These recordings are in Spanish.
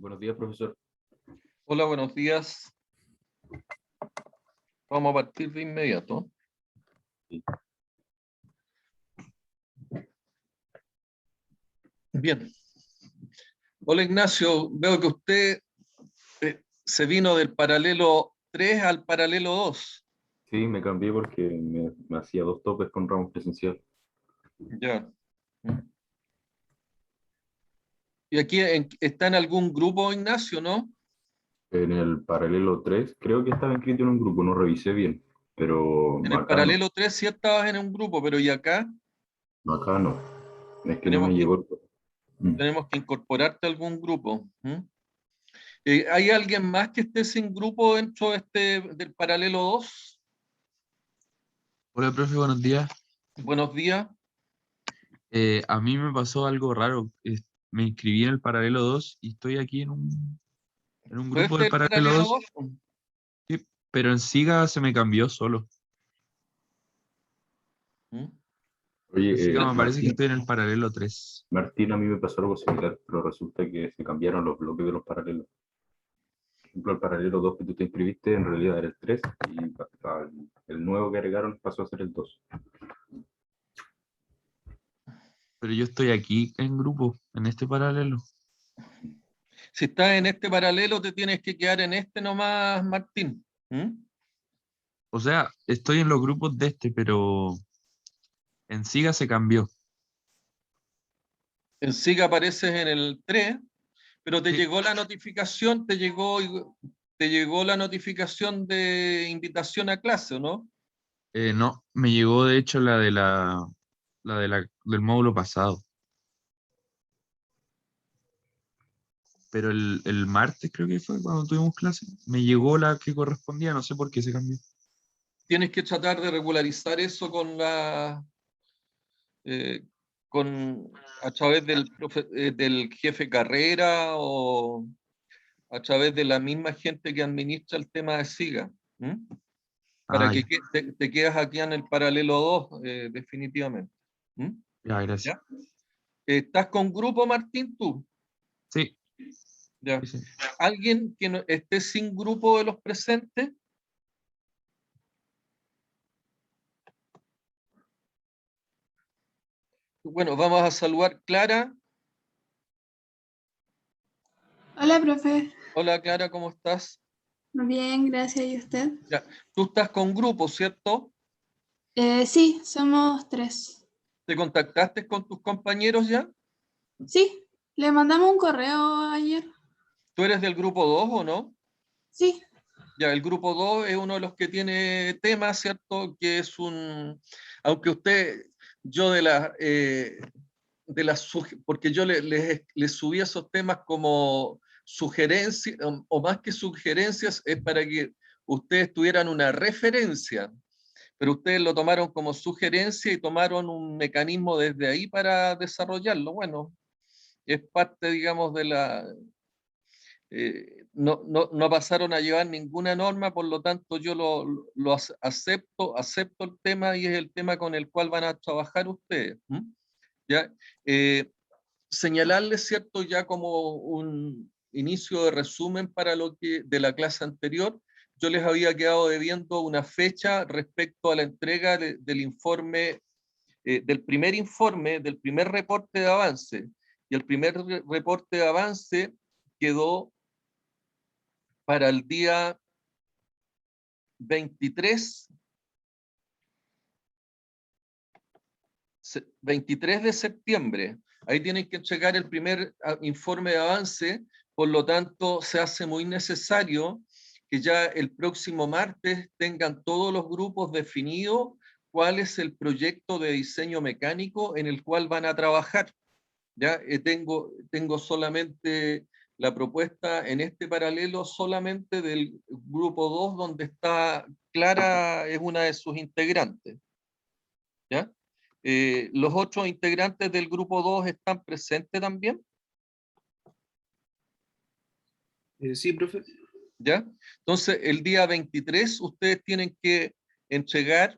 Buenos días, profesor. Hola, buenos días. Vamos a partir de inmediato. Sí. Bien. Hola, Ignacio. Veo que usted se vino del paralelo 3 al paralelo 2. Sí, me cambié porque me hacía 2 topes con ramos presencial. Ya. ¿Y aquí está en algún grupo, Ignacio, no? En el paralelo 3 creo que estaba inscrito en un grupo, no revisé bien, pero En el acá no, paralelo 3 sí estabas en un grupo, pero ¿y acá? acá no. Es que no Tenemos me que, llegó Mm. tenemos que incorporarte a algún grupo. ¿Hay alguien más que esté sin grupo dentro del paralelo 2? Hola, profe, buenos días. Buenos días. A mí me pasó algo raro. Me inscribí en el Paralelo 2 y estoy aquí en un ¿Tú grupo este del es el Paralelo paralelo 2, 2? sí, pero en SIGA se me cambió solo. En Oye, SIGA me parece que Martín, estoy en el Paralelo 3. Martín, a mí me pasó algo similar, pero resulta que se cambiaron los bloques de los paralelos. Por ejemplo, el paralelo 2 que tú te inscribiste en realidad era el 3 y el nuevo que agregaron pasó a ser el 2. Pero yo estoy aquí en grupo, en este Paralelo. Si estás en este paralelo, te tienes que quedar en este nomás, Martín. O sea, estoy en los grupos de este, pero en SIGA se cambió. En sí que apareces en el 3, pero te Sí, llegó la notificación, te llegó la notificación de invitación a clase, ¿o no? no, me llegó de hecho del módulo pasado. Pero el martes creo que fue cuando tuvimos clase, me llegó la que correspondía, no sé por qué se cambió. Tienes que tratar de regularizar eso eh, a través del jefe carrera o a través de la misma gente que administra el tema de SIGA. Para Ah, que ya, te quedas aquí en el paralelo 2, definitivamente. ¿Mm? ya, gracias. ¿Ya? ¿Estás con grupo, Martín, tú? Sí, ¿Ya? sí, sí. ¿Alguien que no, esté sin grupo de los presentes? Bueno, vamos a saludar Clara. Hola, profe. Hola, Clara, ¿cómo estás? Bien, gracias. ¿Y usted? Ya. Tú estás con grupo, ¿cierto? Sí, somos 3. ¿Te contactaste con tus compañeros ya? Sí, le mandamos un correo ayer. ¿Tú eres del grupo 2 o no? Sí, Ya, el grupo 2 es uno de los que tiene temas, ¿cierto? Que es aunque usted, yo porque yo les subí esos temas como sugerencias, o más que sugerencias, es para que ustedes tuvieran una referencia, pero ustedes lo tomaron como sugerencia y tomaron un mecanismo desde ahí para desarrollarlo. Bueno, es parte, digamos, no pasaron a llevar ninguna norma, por lo tanto yo acepto el tema y es el tema con el cual van a trabajar ustedes. ¿Ya? Señalarles, ¿cierto? Ya como un inicio de resumen para de la clase anterior, yo les había quedado debiendo una fecha respecto a la entrega del informe, del primer reporte de avance. Y el primer reporte de avance quedó para el día 23, 23 de septiembre. Ahí tienen que entregar el primer informe de avance, por lo tanto se hace muy necesario que ya el próximo martes tengan todos los grupos definidos cuál es el proyecto de diseño mecánico en el cual van a trabajar. Ya tengo solamente la propuesta en este paralelo solamente del grupo 2, donde está Clara, es una de sus integrantes. ¿Ya? ¿Los otros integrantes del grupo 2 están presentes también? Sí, profe. ¿Ya? Entonces, el día 23 ustedes tienen que entregar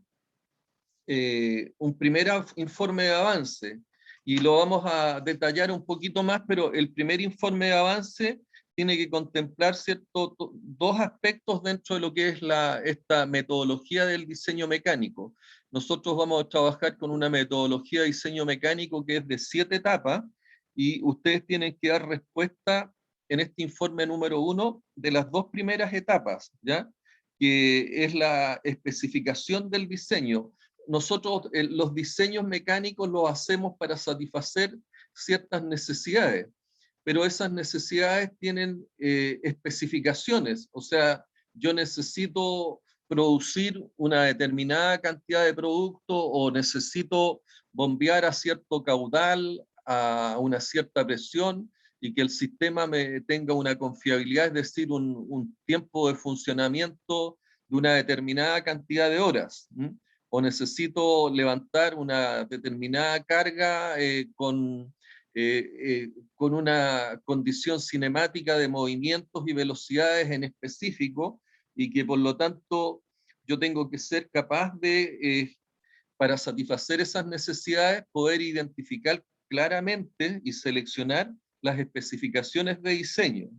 un primer informe de avance y lo vamos a detallar un poquito más, pero el primer informe de avance tiene que contemplar, ¿cierto?, dos aspectos dentro de lo que es esta metodología del diseño mecánico. Nosotros vamos a trabajar con una metodología de diseño mecánico que es de 7 etapas, y ustedes tienen que dar respuesta en este informe número 1 de las 2 primeras etapas, ¿ya? Que es la especificación del diseño. Nosotros los diseños mecánicos los hacemos para satisfacer ciertas necesidades, pero esas necesidades tienen especificaciones. O sea, yo necesito producir una determinada cantidad de producto, o necesito bombear a cierto caudal, a una cierta presión, y que el sistema me tenga una confiabilidad, es decir, un tiempo de funcionamiento de una determinada cantidad de horas. O necesito levantar una determinada carga con una condición cinemática de movimientos y velocidades en específico, y que por lo tanto yo tengo que ser capaz de, para satisfacer esas necesidades, poder identificar claramente y seleccionar las especificaciones de diseño.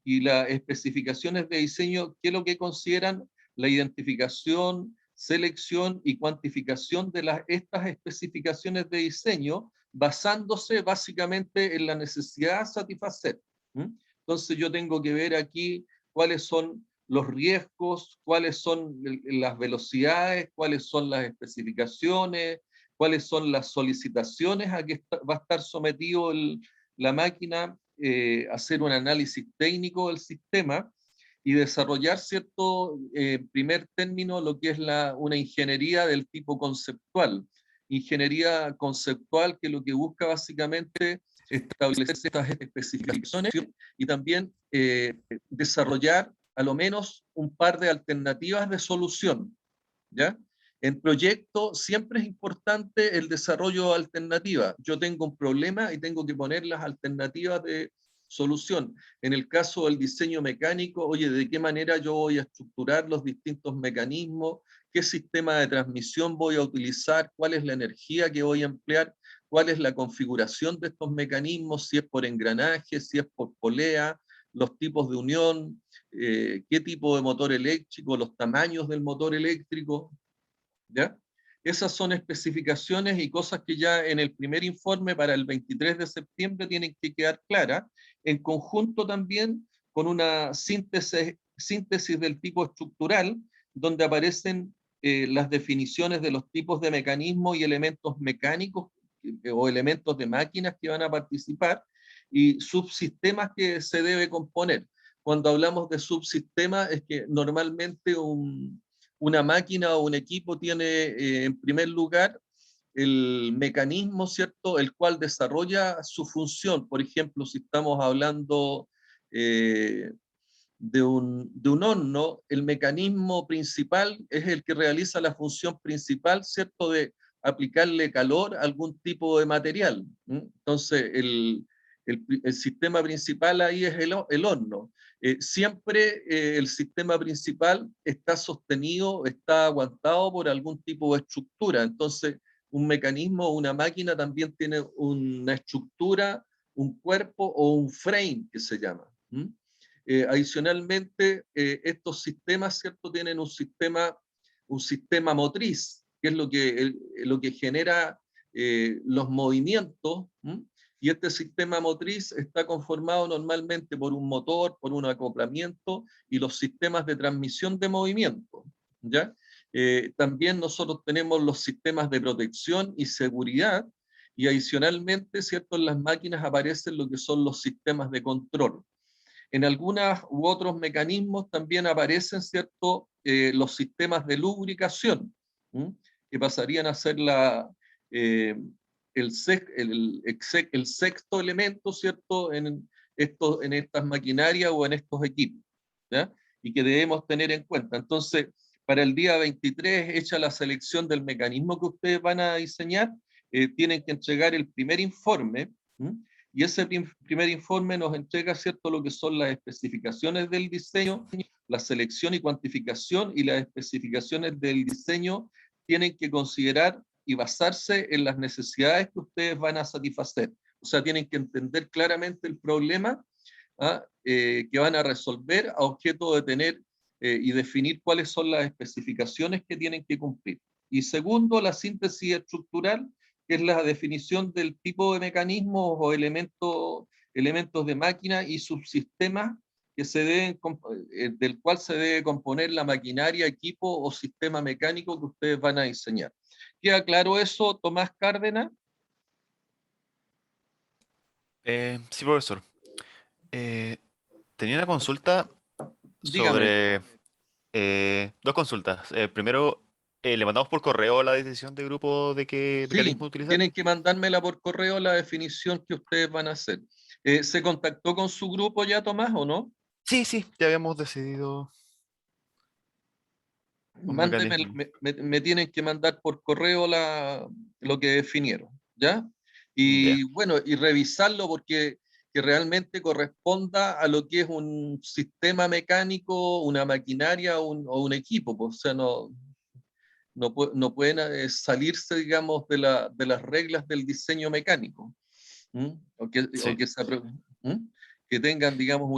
Y las especificaciones de diseño, ¿qué es lo que consideran? La identificación, selección y cuantificación de estas especificaciones de diseño, basándose básicamente en la necesidad a satisfacer. Entonces yo tengo que ver aquí cuáles son los riesgos, cuáles son las velocidades, cuáles son las especificaciones, cuáles son las solicitaciones a que va a estar sometido la máquina, hacer un análisis técnico del sistema y desarrollar, cierto, primer término, lo que es una ingeniería del tipo conceptual. Ingeniería conceptual, que lo que busca básicamente establecer estas especificaciones y también desarrollar a lo menos un par de alternativas de solución, ¿ya? En proyecto siempre es importante el desarrollo de alternativas. Yo tengo un problema y tengo que poner las alternativas de solución. En el caso del diseño mecánico, oye, ¿de qué manera yo voy a estructurar los distintos mecanismos? ¿Qué sistema de transmisión voy a utilizar? ¿Cuál es la energía que voy a emplear? ¿Cuál es la configuración de estos mecanismos? Si es por engranaje, si es por polea, los tipos de unión, qué tipo de motor eléctrico, los tamaños del motor eléctrico, ¿ya? Esas son especificaciones y cosas que ya en el primer informe para el 23 de septiembre tienen que quedar claras, en conjunto también con una síntesis del tipo estructural, donde aparecen las definiciones de los tipos de mecanismos y elementos mecánicos o elementos de máquinas que van a participar, y subsistemas que se debe componer. Cuando hablamos de subsistemas es que normalmente una máquina o un equipo tiene en primer lugar el mecanismo, ¿cierto?, el cual desarrolla su función. Por ejemplo, si estamos hablando de un horno, el mecanismo principal es el que realiza la función principal, ¿cierto?, de aplicarle calor a algún tipo de material. Entonces, el sistema principal ahí es el horno. Siempre el sistema principal está sostenido, está aguantado por algún tipo de estructura. Entonces, un mecanismo o una máquina también tiene una estructura, un cuerpo o un frame que se llama. Adicionalmente, estos sistemas, ¿cierto?, tienen un sistema motriz, que es lo que genera los movimientos. Y este sistema motriz está conformado normalmente por un motor, por un acoplamiento y los sistemas de transmisión de movimiento, ¿ya? También nosotros tenemos los sistemas de protección y seguridad, y adicionalmente, ¿cierto?, en las máquinas aparecen lo que son los sistemas de control. En algunos u otros mecanismos también aparecen, ¿cierto?, los sistemas de lubricación, que pasarían a ser el sexto elemento, ¿cierto?, en estas maquinarias o en estos equipos, ¿ya? Y que debemos tener en cuenta. Entonces, para el día 23, hecha la selección del mecanismo que ustedes van a diseñar, tienen que entregar el primer informe, y ese primer informe nos entrega, ¿cierto?, lo que son las especificaciones del diseño, la selección y cuantificación, y las especificaciones del diseño tienen que considerar y basarse en las necesidades que ustedes van a satisfacer. O sea, tienen que entender claramente el problema que van a resolver a objeto de tener y definir cuáles son las especificaciones que tienen que cumplir. Y segundo, la síntesis estructural, que es la definición del tipo de mecanismos o elementos de máquina y subsistemas que se deben, del cual se debe componer la maquinaria, equipo o sistema mecánico que ustedes van a diseñar. ¿Queda claro eso, Tomás Cárdenas? Sí, profesor. Tenía una consulta Dígame. sobre dos consultas. Primero, ¿le mandamos por correo la decisión de grupo de qué Sí, mecanismo utilizar? tienen que mandármela por correo la definición que ustedes van a hacer. ¿Se contactó con su grupo ya, Tomás, o no? Sí, sí, ya habíamos decidido un Mándeme, mecanismo. me tienen que mandar por correo lo que definieron, ¿ya? Ya. Y bueno, y revisarlo porque que realmente corresponda a lo que es un sistema mecánico, una maquinaria o un equipo, pues, o sea, no pueden salirse, digamos, de las reglas del diseño mecánico. ¿Mm? O Sí, que, ¿Mm? Que tengan, digamos,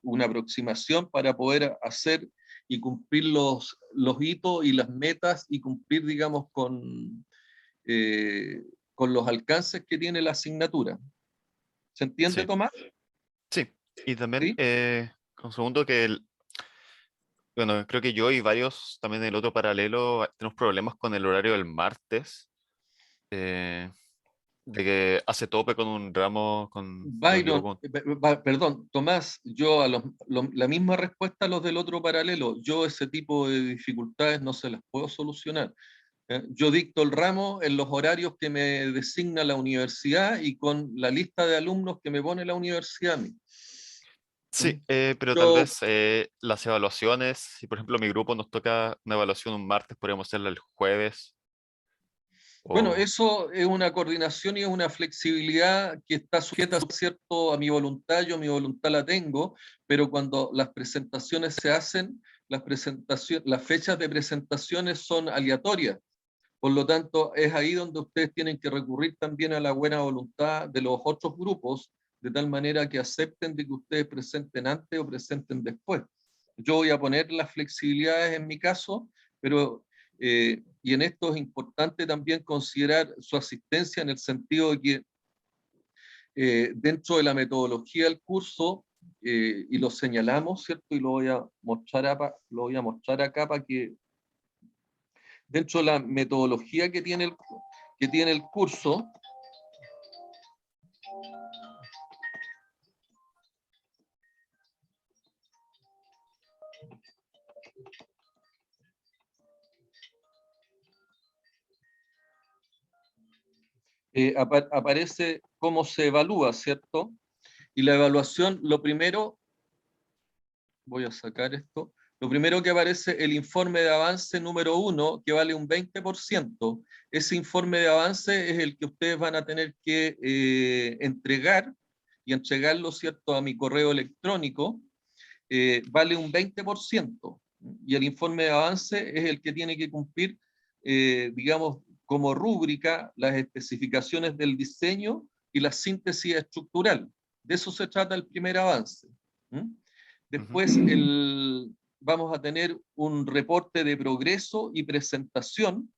una aproximación para poder hacer y cumplir los hitos y las metas y cumplir, digamos, eh, con los alcances que tiene la asignatura. ¿Se entiende, sí, Tomás? sí. Y también, ¿Sí? con segundo, bueno, creo que yo y varios también en el otro paralelo tenemos problemas con el horario del martes, eh, de que hace tope con un ramo, con, si no me Byron, equivoco. perdón, Tomás, yo la misma respuesta a los del otro paralelo, yo ese tipo de dificultades no se las puedo solucionar. Yo dicto el ramo en los horarios que me designa la universidad y con la lista de alumnos que me pone la universidad a mí. ¿Mm? Sí, pero tal Yo, vez las evaluaciones, si por ejemplo mi grupo nos toca una evaluación un martes, podríamos hacerla el jueves. bueno, O... eso es una coordinación y es una flexibilidad que está sujeta, ¿cierto?, a mi voluntad. Yo mi voluntad la tengo, pero cuando las presentaciones se hacen, las fechas de presentaciones son aleatorias. Por lo tanto, es ahí donde ustedes tienen que recurrir también a la buena voluntad de los otros grupos, de tal manera que acepten de que ustedes presenten antes o presenten después. Yo voy a poner las flexibilidades en mi caso, pero y en esto es importante también considerar su asistencia en el sentido de que dentro de la metodología del curso, y lo señalamos, ¿cierto? Y lo voy a mostrar acá para que dentro de la metodología que tiene el curso, aparece cómo se evalúa, ¿cierto? Y la evaluación, lo primero, voy a sacar esto, lo primero que aparece el informe de avance número 1, que vale un 20%. Ese informe de avance es el que ustedes van a tener que entregar y entregarlo, ¿cierto?, a mi correo electrónico. Vale un 20%. Y el informe de avance es el que tiene que cumplir, digamos, como rúbrica las especificaciones del diseño y la síntesis estructural. De eso se trata el primer avance. ¿Mm? Ujú, Después vamos a tener un reporte de progreso y presentación,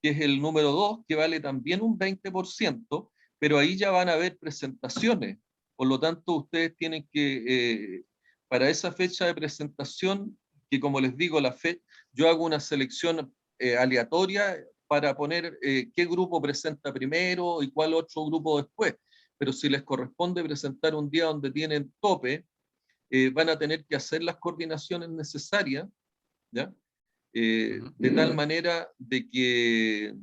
que es el número 2, que vale también un 20%, pero ahí ya van a haber presentaciones. Por lo tanto, ustedes tienen que, para esa fecha de presentación, que como les digo, yo hago una selección aleatoria para poner qué grupo presenta primero y cuál otro grupo después. Pero si les corresponde presentar un día donde tienen tope, van a tener que hacer las coordinaciones necesarias, ¿ya? ujú. De tal manera de que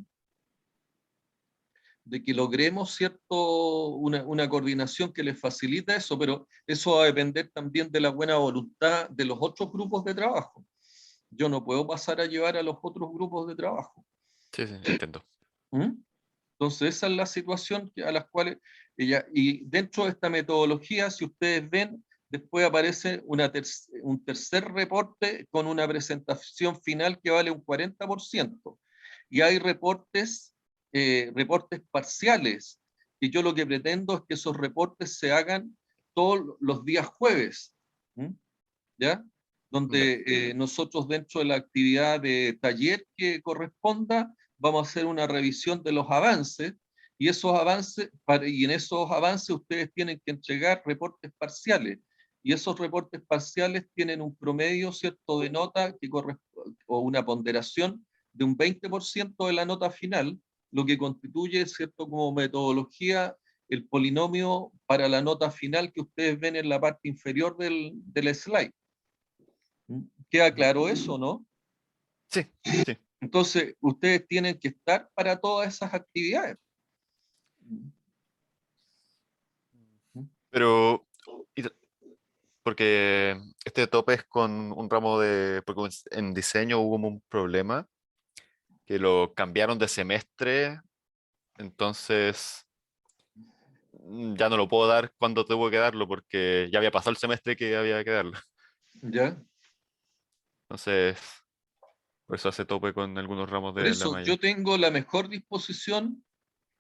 logremos, ¿cierto?, una coordinación que les facilita eso, pero eso va a depender también de la buena voluntad de los otros grupos de trabajo. Yo no puedo pasar a llevar a los otros grupos de trabajo. Sí, sí, entiendo. ¿Mm? Entonces, esa es la situación a las cuales y dentro de esta metodología, si ustedes ven, después aparece un tercer reporte con una presentación final que vale un 40%. Y hay reportes parciales, y yo lo que pretendo es que esos reportes se hagan todos los días jueves, ¿ya? Donde nosotros dentro de la actividad de taller que corresponda, vamos a hacer una revisión de los avances, y esos avances, y en esos avances ustedes tienen que entregar reportes parciales, y esos reportes parciales tienen un promedio, ¿cierto?, de nota que o una ponderación de un 20% de la nota final, lo que constituye, ¿cierto?, como metodología el polinomio para la nota final que ustedes ven en la parte inferior del slide. ¿Queda claro eso, no? Sí, sí. Entonces, ustedes tienen que estar para todas esas actividades. Pero, porque este tope es con un ramo de, porque en diseño hubo un problema que lo cambiaron de semestre, entonces ya no lo puedo dar cuando tengo que darlo porque ya había pasado el semestre que había que darlo. ¿Ya? Entonces, por eso hace tope con algunos ramos Por de la eso, malla. yo tengo la mejor disposición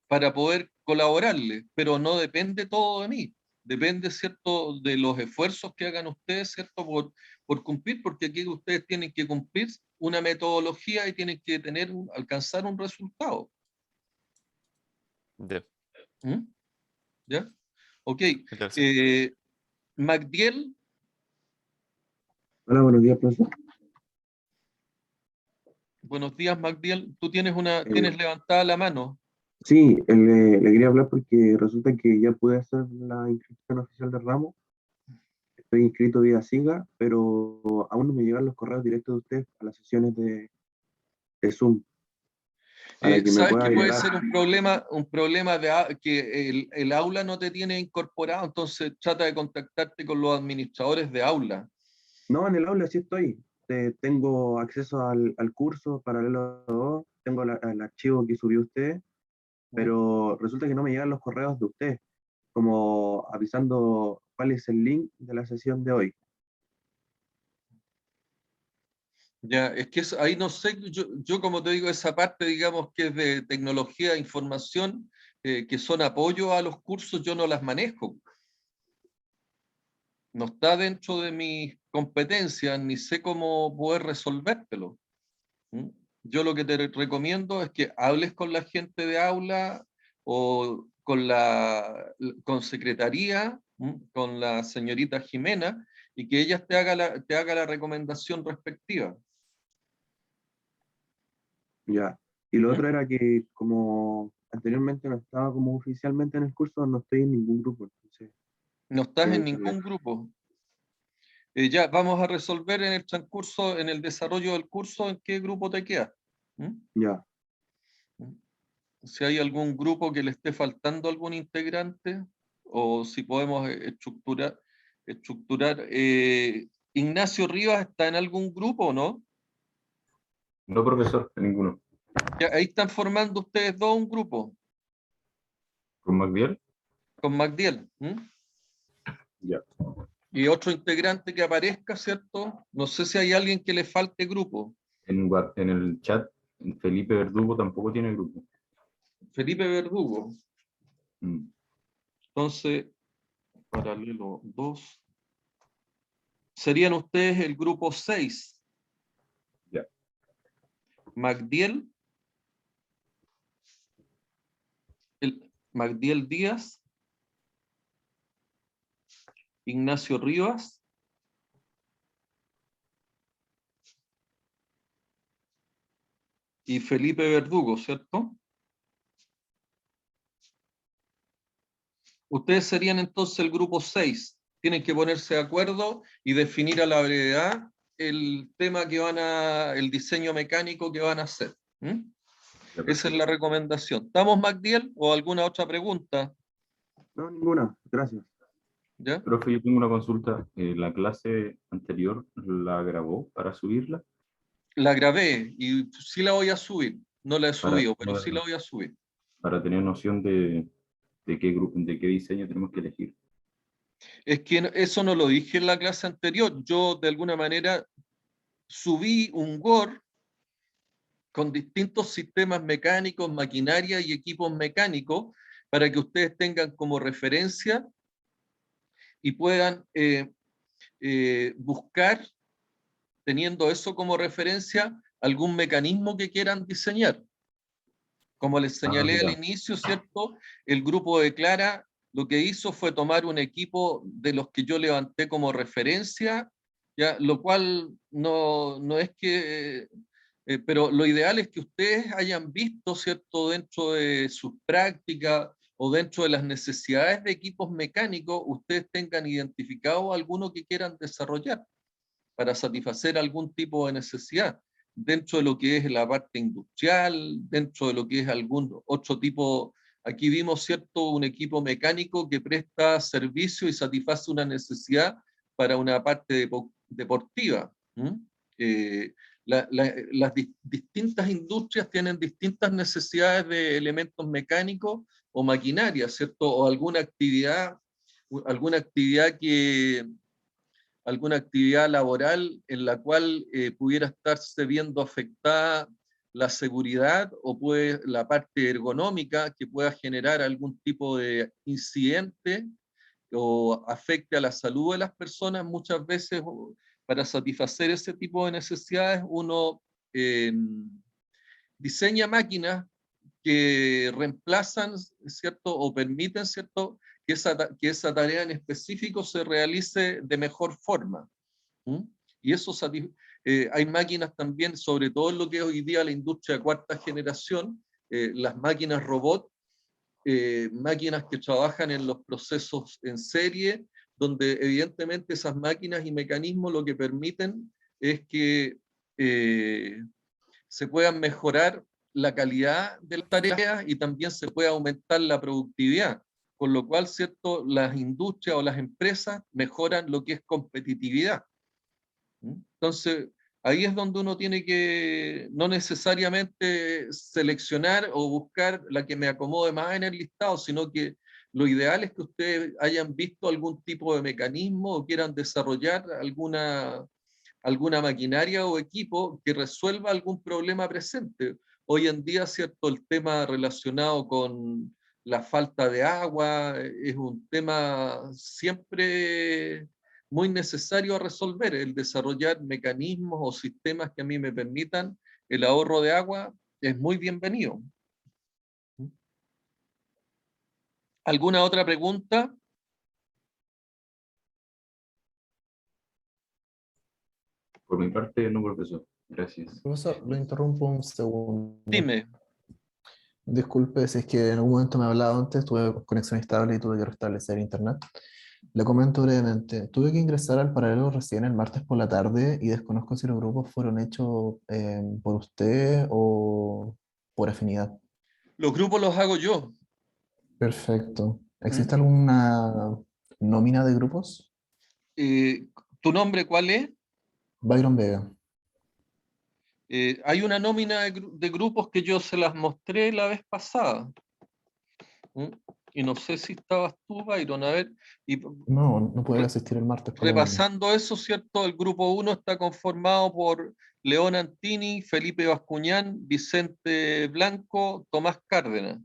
para poder colaborarle, pero no depende todo de mí. Depende, ¿cierto?, de los esfuerzos que hagan ustedes, ¿cierto?, por cumplir, porque aquí ustedes tienen que cumplir una metodología y tienen que alcanzar un resultado. Ya, ¿Ya? Ok. interesante. Magdiel, Hola, buenos días, profesor. buenos días, Magdiel. Tú tienes Eh, levantada la mano. sí, le quería hablar porque resulta que ya pude hacer la inscripción oficial del ramo. Estoy inscrito vía SIGA, pero aún no me llegan los correos directos de ustedes a las sesiones de Zoom para que me ¿Sabes pueda que puede agregar. ser un problema que el aula no te tiene incorporado? Entonces trata de contactarte con los administradores de aula. No, en el aula sí estoy. Tengo acceso al curso Paralelo 2, tengo el archivo que subió usted, pero resulta que no me llegan los correos de usted, como avisando cuál es el link de la sesión de hoy. Ya, es que ahí no sé, yo como te digo, esa parte, digamos, que es de tecnología de información, que son apoyo a los cursos, yo no las manejo. No está dentro de mis competencias, ni sé cómo poder resolvértelo. ¿Mm? Yo lo que te recomiendo es que hables con la gente de aula o con secretaría, con la señorita Jimena, y que ella te haga la recomendación respectiva. Ya. Y lo ¿Mm? otro era que como anteriormente no estaba como oficialmente en el curso, no estoy en ningún grupo, entonces No estás quería en saber. ningún grupo. Ya vamos a resolver en el transcurso, en el desarrollo del curso, en qué grupo te quedas. ¿Mm? Ya. ¿Mm? Si hay algún grupo que le esté faltando algún integrante, o si podemos estructurar. Ignacio Rivas está en algún grupo, ¿no? No, profesor, ninguno. Ya, ahí están formando ustedes dos un grupo, ¿Con Magdiel? con Magdiel. Ya. Y otro integrante que aparezca, ¿cierto? No sé si hay alguien que le falte grupo. En el chat, Felipe Verdugo tampoco tiene grupo. Felipe Verdugo. Mm. Entonces, paralelo 2. Serían ustedes el grupo 6. Ya. Magdiel, Magdiel Díaz, Ignacio Rivas, y Felipe Verdugo, ¿cierto? Ustedes serían entonces el grupo 6. Tienen que ponerse de acuerdo y definir a la brevedad el tema el diseño mecánico que van a hacer. Ya, Esa es perfecto. la recomendación. ¿Estamos, Magdiel? ¿O alguna otra pregunta? No, ninguna, gracias. ¿Ya? Profe, yo tengo una consulta. La clase anterior la grabó para subirla. La grabé y sí la voy a subir. No la he Para, subido, pero sí la voy a subir. para tener noción de qué grupo, de qué diseño tenemos que elegir. Es que eso no lo dije en la clase anterior. Yo de alguna manera subí un Word con distintos sistemas mecánicos, maquinaria y equipos mecánicos para que ustedes tengan como referencia y puedan buscar, teniendo eso como referencia, algún mecanismo que quieran diseñar. Como les señalé al mira. inicio, ¿cierto? El grupo de Clara lo que hizo fue tomar un equipo de los que yo levanté como referencia, ¿ya? Lo cual no es que... pero lo ideal es que ustedes hayan visto, ¿cierto? Dentro de sus prácticas o dentro de las necesidades de equipos mecánicos, ustedes tengan identificado alguno que quieran desarrollar para satisfacer algún tipo de necesidad dentro de lo que es la parte industrial, dentro de lo que es algún otro tipo. Aquí vimos, ¿cierto?, un equipo mecánico que presta servicio y satisface una necesidad para una parte deportiva. Las distintas industrias tienen distintas necesidades de elementos mecánicos o maquinaria, ¿cierto? O alguna actividad laboral en la cual pudiera estarse viendo afectada la seguridad o la parte ergonómica que pueda generar algún tipo de incidente o afecte a la salud de las personas. Muchas veces para satisfacer ese tipo de necesidades uno diseña máquinas que reemplazan, ¿cierto? O permiten, ¿cierto?, que esa tarea en específico se realice de mejor forma. Y eso hay máquinas también, sobre todo en lo que es hoy día la industria de cuarta generación, las máquinas robot, máquinas que trabajan en los procesos en serie, donde evidentemente esas máquinas y mecanismos lo que permiten es que se puedan mejorar la calidad de las tareas y también se puede aumentar la productividad, con lo cual, ¿cierto?, las industrias o las empresas mejoran lo que es competitividad. Entonces, ahí es donde uno tiene que no necesariamente seleccionar o buscar la que me acomode más en el listado, sino que lo ideal es que ustedes hayan visto algún tipo de mecanismo o quieran desarrollar alguna maquinaria o equipo que resuelva algún problema presente. Hoy en día, ¿cierto?, el tema relacionado con la falta de agua es un tema siempre muy necesario a resolver. El desarrollar mecanismos o sistemas que a mí me permitan el ahorro de agua es muy bienvenido. ¿Alguna otra pregunta? Por mi parte, no, profesor. Gracias. Profesor, lo interrumpo un segundo. Dime. Disculpe si es que en algún momento me ha hablado antes, tuve conexión estable y tuve que restablecer internet. Le comento brevemente, tuve que ingresar al paralelo recién el martes por la tarde y desconozco si los grupos fueron hechos por usted o por afinidad. Los grupos los hago yo. Perfecto. ¿Existe alguna nómina de grupos? ¿Tu nombre cuál es? Byron Vega. Hay una nómina de grupos que yo se las mostré la vez pasada. Y no sé si estabas tú, Byron. A ver, No, no puede asistir el martes por la mañana. repasando eso, ¿cierto? El grupo 1 está conformado por León Antini, Felipe Bascuñán, Vicente Blanco, Tomás Cárdenas.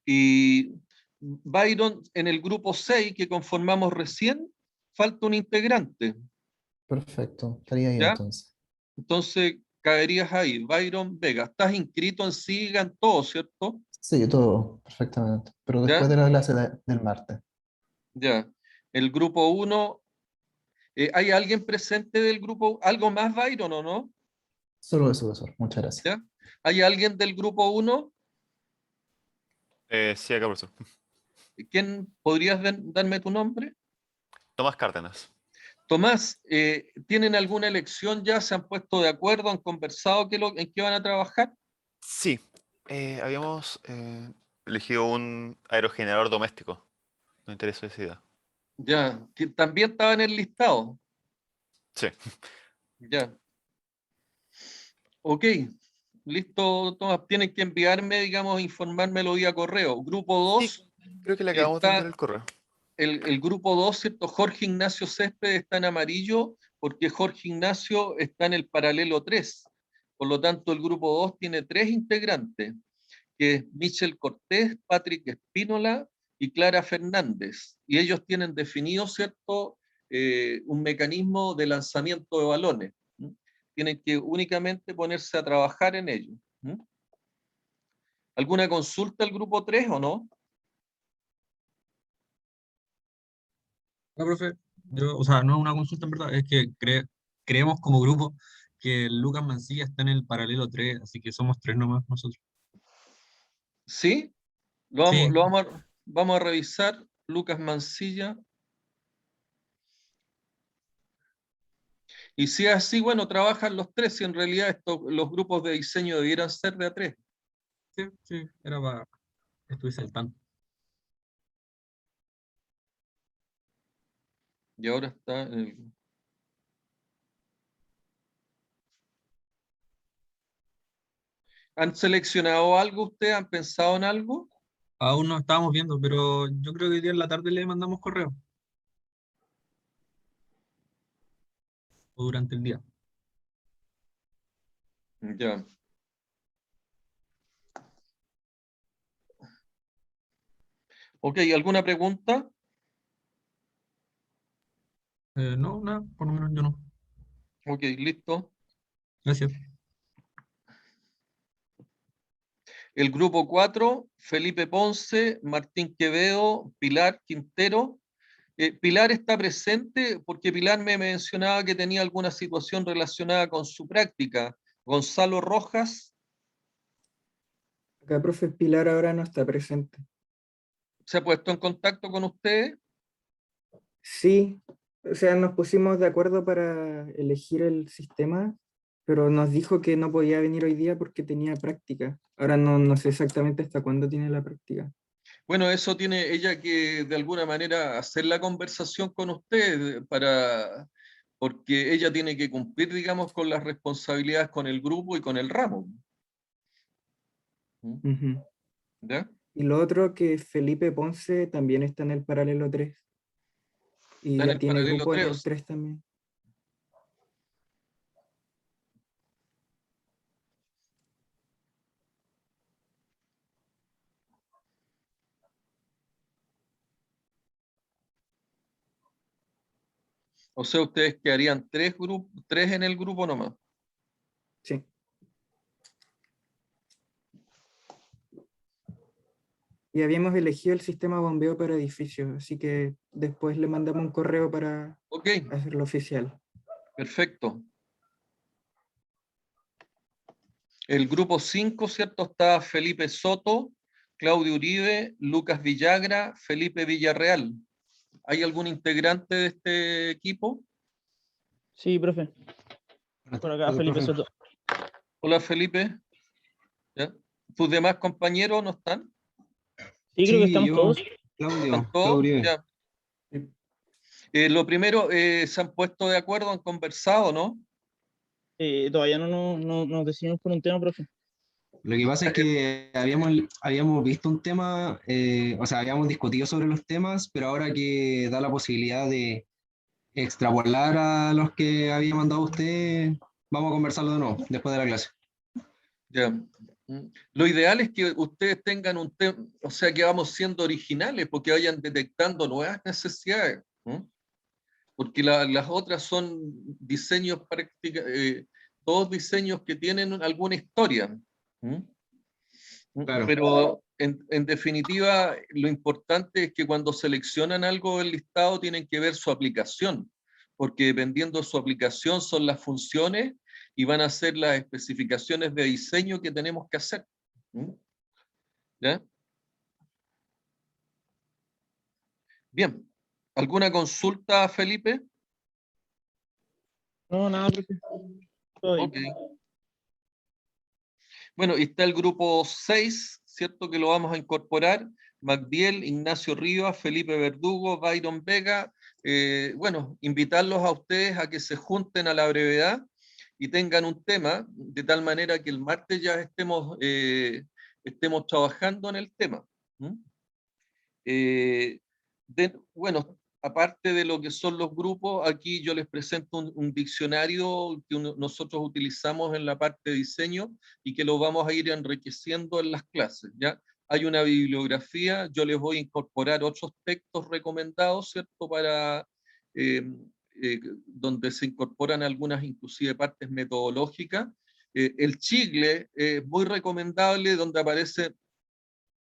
Y Byron, en el grupo 6 que conformamos recién, falta un integrante. Perfecto, estaría ahí ¿Ya? entonces. Entonces, caerías ahí, Byron Vega. Estás inscrito en SIGA, todo, ¿cierto? Sí, todo, perfectamente. Pero después ¿Ya? de la clase del martes. Ya. El grupo 1, ¿hay alguien presente del grupo? ¿Algo más, Byron, o no? Solo eso, profesor. Muchas gracias. ¿Ya? ¿Hay alguien del grupo 1? Sí, acá, profesor. ¿Quién podrías darme tu nombre? Tomás Cárdenas. Tomás, ¿tienen alguna elección ya? ¿Se han puesto de acuerdo? ¿Han conversado en qué van a trabajar? Sí, habíamos elegido un aerogenerador doméstico. Nos interesó esa idea. Ya, que también estaba en el listado. Sí. Ya. Ok, listo, Tomás. Tienen que enviarme, digamos, informármelo vía correo. Grupo 2, Creo que le acabamos de enviar el correo. el grupo 2, ¿cierto? Jorge Ignacio Césped está en amarillo porque Jorge Ignacio está en el paralelo 3. Por lo tanto, el grupo 2 tiene 3 integrantes, que es Michel Cortés, Patrick Espínola y Clara Fernández. Y ellos tienen definido, ¿cierto?, un mecanismo de lanzamiento de balones. Tienen que únicamente ponerse a trabajar en ello. ¿Alguna consulta al grupo 3 o no? No, profe, o sea, no es una consulta en verdad, es que creemos como grupo que Lucas Mancilla está en el paralelo 3, así que somos 3 nomás nosotros. ¿Sí? Sí, Vamos a revisar. Lucas Mancilla. Y si es así, bueno, trabajan los 3, y en realidad los grupos de diseño debieran ser de a 3. sí, era para que estuviese al tanto. Y ahora está en el... ¿Han seleccionado algo ustedes? ¿Han pensado en algo? Aún no estábamos viendo, pero yo creo que hoy día en la tarde le mandamos correo. O durante el día. Ya. Ok, ¿alguna pregunta? No, nada, por lo menos yo no. Ok, listo. Gracias. El grupo 4, Felipe Ponce, Martín Quevedo, Pilar Quintero. Pilar está presente porque Pilar me mencionaba que tenía alguna situación relacionada con su práctica. Gonzalo Rojas, Acá, profe Pilar ahora no está presente. ¿se ha puesto en contacto con ustedes? Sí, o sea, nos pusimos de acuerdo para elegir el sistema, pero nos dijo que no podía venir hoy día porque tenía práctica. Ahora no sé exactamente hasta cuándo tiene la práctica. Bueno, eso tiene ella que de alguna manera hacer la conversación con usted porque ella tiene que cumplir, digamos, con las responsabilidades con el grupo y con el ramo. Ujú. ¿Ya? Y lo otro que Felipe Ponce también está en el paralelo 3 y Está en ya el tiene paralelo grupo en 3. el 3 también. O sea, ustedes quedarían 3 en el grupo nomás. Sí. Y habíamos elegido el sistema bombeo para edificios, así que después le mandamos un correo para Ok, hacerlo oficial. perfecto. El grupo 5, ¿cierto? Está Felipe Soto, Claudio Uribe, Lucas Villagra, Felipe Villarreal. ¿Hay algún integrante de este equipo? Sí, profe. Por acá, Felipe Soto. Hola, Felipe. ¿Ya? ¿Tus demás compañeros no están? Sí, creo que estamos todos. ¿Están todos? Ya. Lo primero, ¿se han puesto de acuerdo? ¿Han conversado, no? Todavía no nos decidimos por un tema, profe. Lo que pasa es que habíamos visto un tema, o sea, habíamos discutido sobre los temas, pero ahora que da la posibilidad de extrapolar a los que había mandado usted, vamos a conversarlo de nuevo, después de la clase. Ya. Lo ideal es que ustedes tengan un tema, o sea, que vamos siendo originales, porque vayan detectando nuevas necesidades. Porque las otras son diseños todos diseños que tienen alguna historia. Claro. Pero en definitiva, lo importante es que cuando seleccionan algo del listado tienen que ver su aplicación, porque dependiendo de su aplicación son las funciones y van a ser las especificaciones de diseño que tenemos que hacer. ¿Ya? Bien. ¿Alguna consulta, Felipe? No, nada, profe. Todo bien. Ok. Bueno, y está el grupo 6, ¿cierto? Que lo vamos a incorporar. Magdiel, Ignacio Rivas, Felipe Verdugo, Byron Vega. Bueno, invitarlos a ustedes a que se junten a la brevedad y tengan un tema, de tal manera que el martes ya estemos trabajando en el tema. Bueno, aparte de lo que son los grupos, aquí yo les presento un diccionario que nosotros utilizamos en la parte de diseño y que lo vamos a ir enriqueciendo en las clases, ¿ya? hay una bibliografía, yo les voy a incorporar otros textos recomendados, ¿cierto? Para, donde se incorporan algunas inclusive partes metodológicas. El Chigle es muy recomendable, donde aparece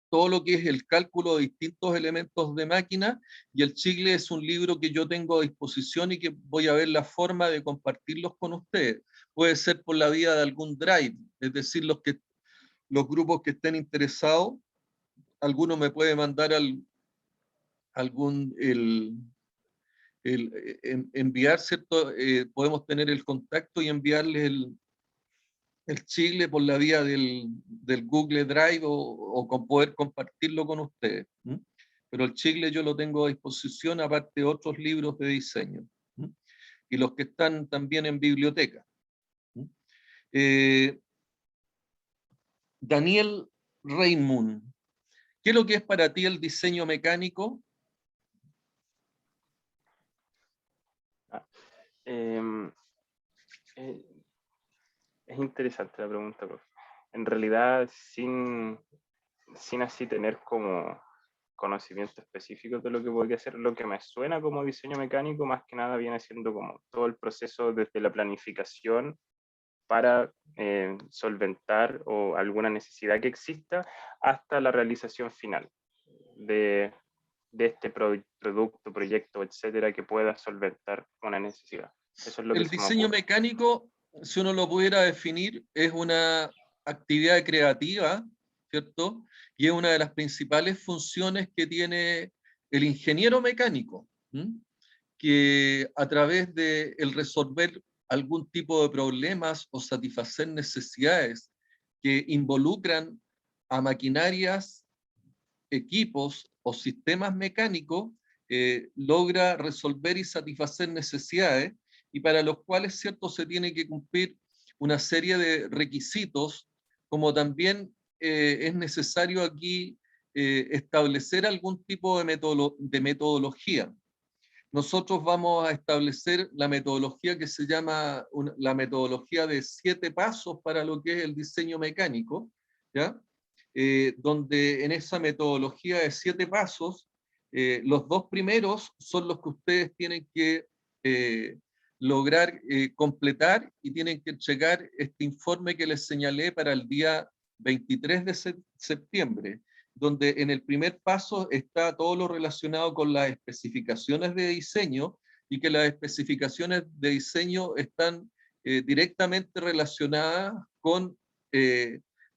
todo lo que es el cálculo de distintos elementos de máquina, y el Chigle es un libro que yo tengo a disposición y que voy a ver la forma de compartirlos con ustedes. Puede ser por la vía de algún drive, es decir, los grupos que estén interesados, alguno me puede mandar enviar, ¿cierto? Podemos tener el contacto y enviarles el Chigle por la vía del Google Drive o con poder compartirlo con ustedes. Pero el Chigle yo lo tengo a disposición, aparte de otros libros de diseño. Y los que están también en biblioteca. Daniel Raymond, ¿qué es lo que es para ti el diseño mecánico? Es interesante la pregunta, profe. En realidad, sin así tener como conocimiento específico de lo que podría ser, lo que me suena como diseño mecánico, más que nada viene siendo como todo el proceso desde la planificación para solventar o alguna necesidad que exista hasta la realización final de este producto, proyecto, etcétera, que pueda solventar una necesidad. Eso es lo que El se me diseño ocurre. mecánico, si uno lo pudiera definir, es una actividad creativa, ¿cierto? Y es una de las principales funciones que tiene el ingeniero mecánico, que a través de el resolver algún tipo de problemas o satisfacer necesidades que involucran a maquinarias, equipos o sistemas mecánicos, logra resolver y satisfacer necesidades, y para los cuales, ¿cierto?, se tiene que cumplir una serie de requisitos, como también es necesario aquí establecer algún tipo de metodología. Nosotros vamos a establecer la metodología que se llama la metodología de 7 pasos para lo que es el diseño mecánico, ¿ya? Donde en esa metodología de 7 pasos, los 2 primeros son los que ustedes tienen que lograr completar, y tienen que entregar este informe que les señalé para el día 23 de septiembre, donde en el primer paso está todo lo relacionado con las especificaciones de diseño, y que las especificaciones de diseño están directamente relacionadas con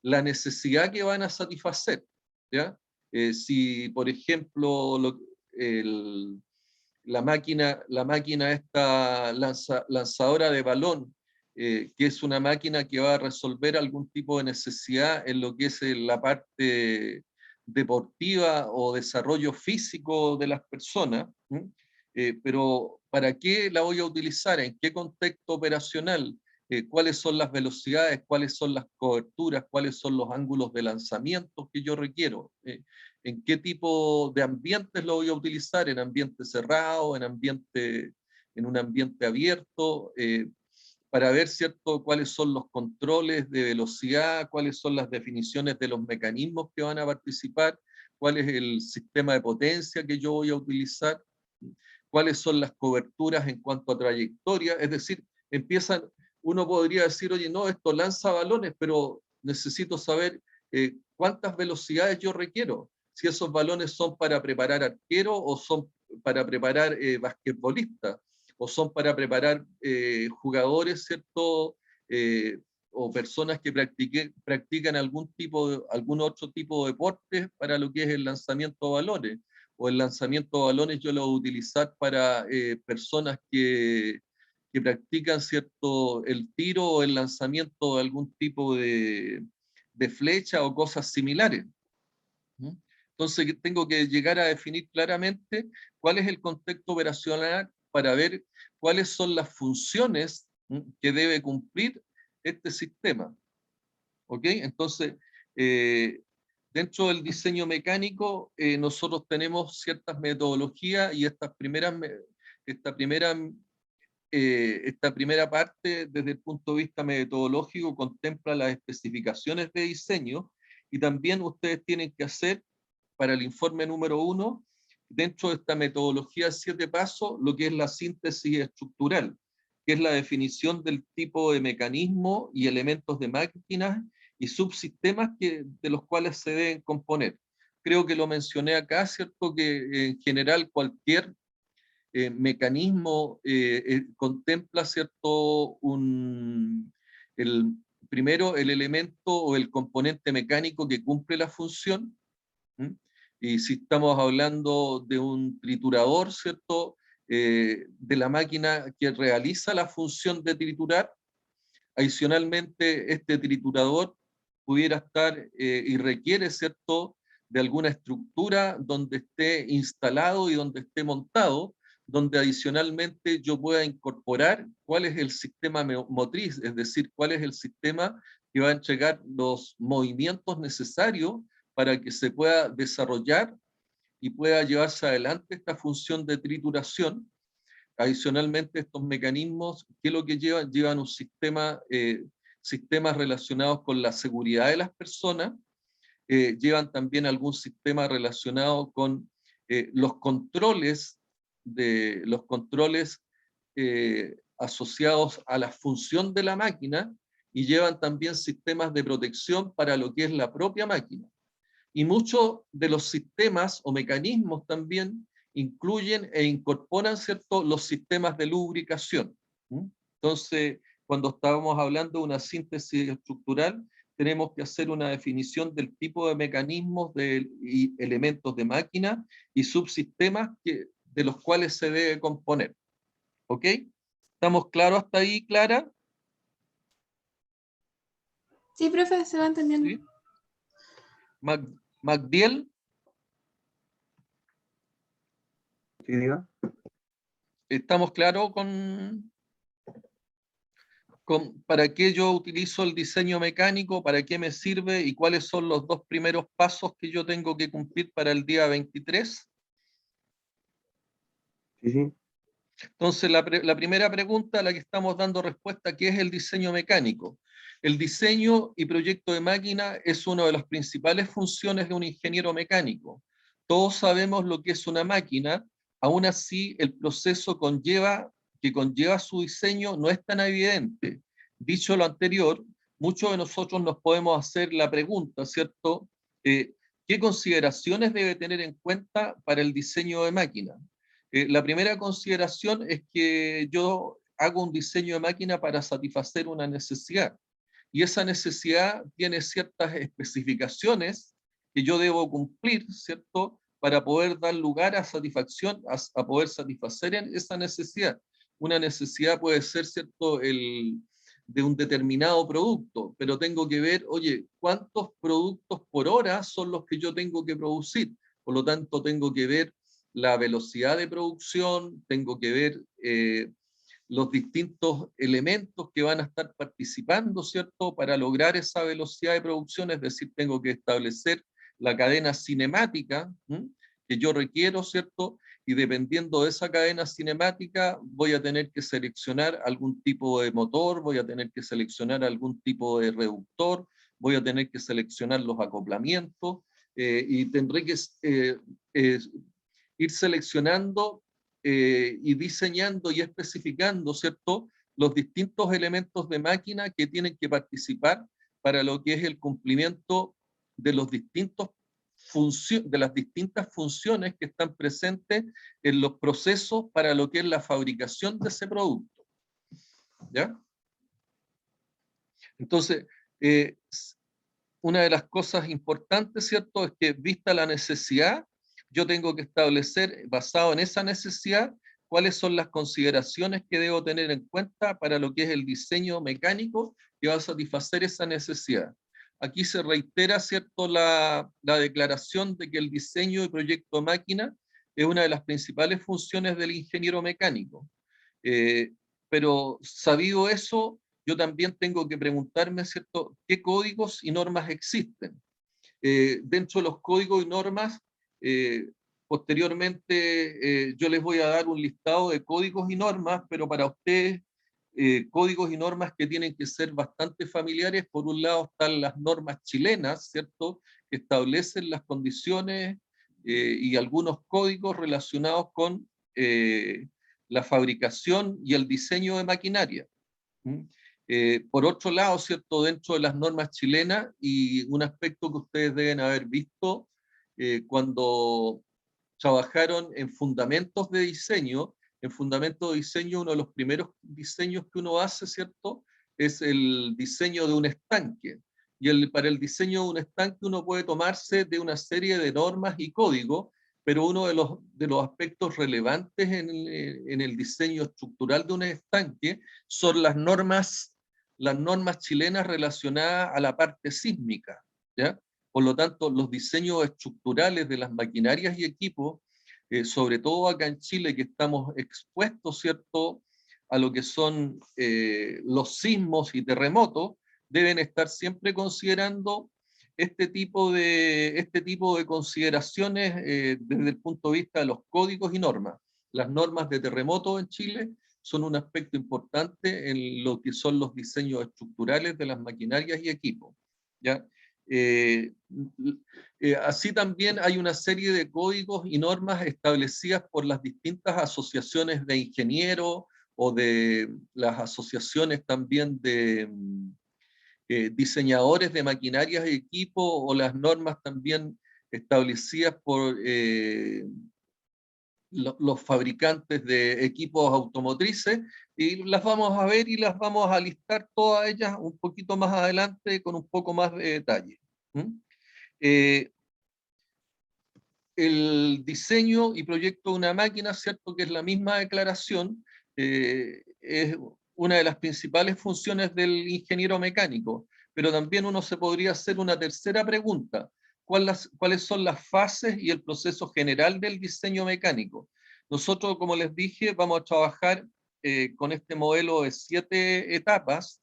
la necesidad que van a satisfacer, ¿ya? Si, por ejemplo, la máquina esta lanzadora de balón, que es una máquina que va a resolver algún tipo de necesidad en lo que es la parte deportiva o desarrollo físico de las personas, pero ¿para qué la voy a utilizar? ¿En qué contexto operacional? ¿Cuáles son las velocidades? ¿Cuáles son las coberturas? ¿Cuáles son los ángulos de lanzamiento que yo requiero? ¿En qué tipo de ambientes lo voy a utilizar? ¿En ambiente cerrado? ¿En un ambiente abierto? Para ver, ¿cierto?, cuáles son los controles de velocidad, cuáles son las definiciones de los mecanismos que van a participar, cuál es el sistema de potencia que yo voy a utilizar, cuáles son las coberturas en cuanto a trayectoria. Es decir, uno podría decir, oye, no, esto lanza balones, pero necesito saber cuántas velocidades yo requiero, si esos balones son para preparar arqueros o son para preparar basquetbolistas, o son para preparar jugadores, ¿cierto? O personas que practican algún otro tipo de deporte para lo que es el lanzamiento de balones. O el lanzamiento de balones yo lo voy a utilizar para personas que practican, ¿cierto?, el tiro o el lanzamiento de algún tipo de flecha o cosas similares. Entonces tengo que llegar a definir claramente cuál es el contexto operacional para ver cuáles son las funciones que debe cumplir este sistema. ¿Ok? Entonces, dentro del diseño mecánico, nosotros tenemos ciertas metodologías, y esta primera parte, desde el punto de vista metodológico, contempla las especificaciones de diseño, Y también ustedes tienen que hacer, para el informe número 1, dentro de esta metodología de 7 pasos, lo que es la síntesis estructural, que es la definición del tipo de mecanismo y elementos de máquinas y subsistemas de los cuales se deben componer. Creo que lo mencioné acá, ¿cierto? Que en general cualquier mecanismo contempla, ¿cierto? Primero el elemento o el componente mecánico que cumple la función. ¿Mm? Y si estamos hablando de un triturador, ¿cierto? De la máquina que realiza la función de triturar, adicionalmente este triturador pudiera estar y requiere, ¿cierto?, de alguna estructura donde esté instalado y donde esté montado, donde adicionalmente yo pueda incorporar cuál es el sistema motriz, es decir, cuál es el sistema que va a entregar los movimientos necesarios para que se pueda desarrollar y pueda llevarse adelante esta función de trituración. Adicionalmente, estos mecanismos, ¿qué es lo que llevan? Llevan un sistema, sistemas relacionados con la seguridad de las personas, llevan también algún sistema relacionado con los controles asociados a la función de la máquina, y llevan también sistemas de protección para lo que es la propia máquina. Y muchos de los sistemas o mecanismos también incluyen e incorporan, ¿cierto?, los sistemas de lubricación. Entonces, cuando estábamos hablando de una síntesis estructural, tenemos que hacer una definición del tipo de mecanismos y elementos de máquina y subsistemas de los cuales se debe componer. ¿Ok? ¿Estamos claros hasta ahí, Clara? Sí, profe, se va entendiendo. ¿Sí? Magdiel. Sí, diga. ¿Estamos claros para qué yo utilizo el diseño mecánico, para qué me sirve y cuáles son los 2 primeros pasos que yo tengo que cumplir para el día 23? Sí, sí. Entonces, la primera pregunta a la que estamos dando respuesta, ¿qué es el diseño mecánico? El diseño y proyecto de máquina es una de las principales funciones de un ingeniero mecánico. Todos sabemos lo que es una máquina, aún así el proceso que conlleva su diseño no es tan evidente. Dicho lo anterior, muchos de nosotros nos podemos hacer la pregunta, ¿cierto? ¿Qué consideraciones debe tener en cuenta para el diseño de máquina? La primera consideración es que yo hago un diseño de máquina para satisfacer una necesidad. Y esa necesidad tiene ciertas especificaciones que yo debo cumplir, ¿cierto?, para poder dar lugar a satisfacción, a poder satisfacer esa necesidad. Una necesidad puede ser, ¿cierto?, de un determinado producto, pero tengo que ver, oye, ¿cuántos productos por hora son los que yo tengo que producir? Por lo tanto, tengo que ver la velocidad de producción, tengo que ver los distintos elementos que van a estar participando, ¿cierto?, para lograr esa velocidad de producción, es decir, tengo que establecer la cadena cinemática que yo requiero, ¿cierto? Y dependiendo de esa cadena cinemática, voy a tener que seleccionar algún tipo de motor, voy a tener que seleccionar algún tipo de reductor, voy a tener que seleccionar los acoplamientos, y tendré que ir seleccionando y diseñando y especificando, ¿cierto?, los distintos elementos de máquina que tienen que participar para lo que es el cumplimiento de las distintas funciones que están presentes en los procesos para lo que es la fabricación de ese producto. ¿Ya? Entonces, una de las cosas importantes, ¿cierto?, es que vista la necesidad, yo tengo que establecer, basado en esa necesidad, cuáles son las consideraciones que debo tener en cuenta para lo que es el diseño mecánico que va a satisfacer esa necesidad. Aquí se reitera, ¿cierto?, la declaración de que el diseño y proyecto de máquina es una de las principales funciones del ingeniero mecánico. Pero sabido eso, yo también tengo que preguntarme, ¿cierto?, qué códigos y normas existen. Dentro de los códigos y normas, posteriormente yo les voy a dar un listado de códigos y normas, pero para ustedes códigos y normas que tienen que ser bastante familiares. Por un lado están las normas chilenas, ¿cierto?, que establecen las condiciones y algunos códigos relacionados con la fabricación y el diseño de maquinaria. Por otro lado, ¿cierto?, dentro de las normas chilenas, y un aspecto que ustedes deben haber visto cuando trabajaron en fundamentos de diseño. En fundamentos de diseño, uno de los primeros diseños que uno hace, ¿cierto?, es el diseño de un estanque. Y para el diseño de un estanque uno puede tomarse de una serie de normas y códigos, pero uno de los aspectos relevantes en el diseño estructural de un estanque son las normas chilenas relacionadas a la parte sísmica, ¿ya? Por lo tanto, los diseños estructurales de las maquinarias y equipos, sobre todo acá en Chile, que estamos expuestos, ¿cierto?, a lo que son los sismos y terremotos, deben estar siempre considerando este tipo de consideraciones desde el punto de vista de los códigos y normas. Las normas de terremotos en Chile son un aspecto importante en lo que son los diseños estructurales de las maquinarias y equipos, ¿ya? Así también hay una serie de códigos y normas establecidas por las distintas asociaciones de ingenieros o de las asociaciones también de diseñadores de maquinarias y equipos, o las normas también establecidas por los fabricantes de equipos automotrices, y las vamos a ver y las vamos a listar todas ellas un poquito más adelante con un poco más de detalle. El diseño y proyecto de una máquina, ¿cierto?, que es la misma declaración, es una de las principales funciones del ingeniero mecánico, pero también uno se podría hacer una tercera pregunta: ¿cuáles son las fases y el proceso general del diseño mecánico? Nosotros, como les dije, vamos a trabajar con este modelo de 7 etapas,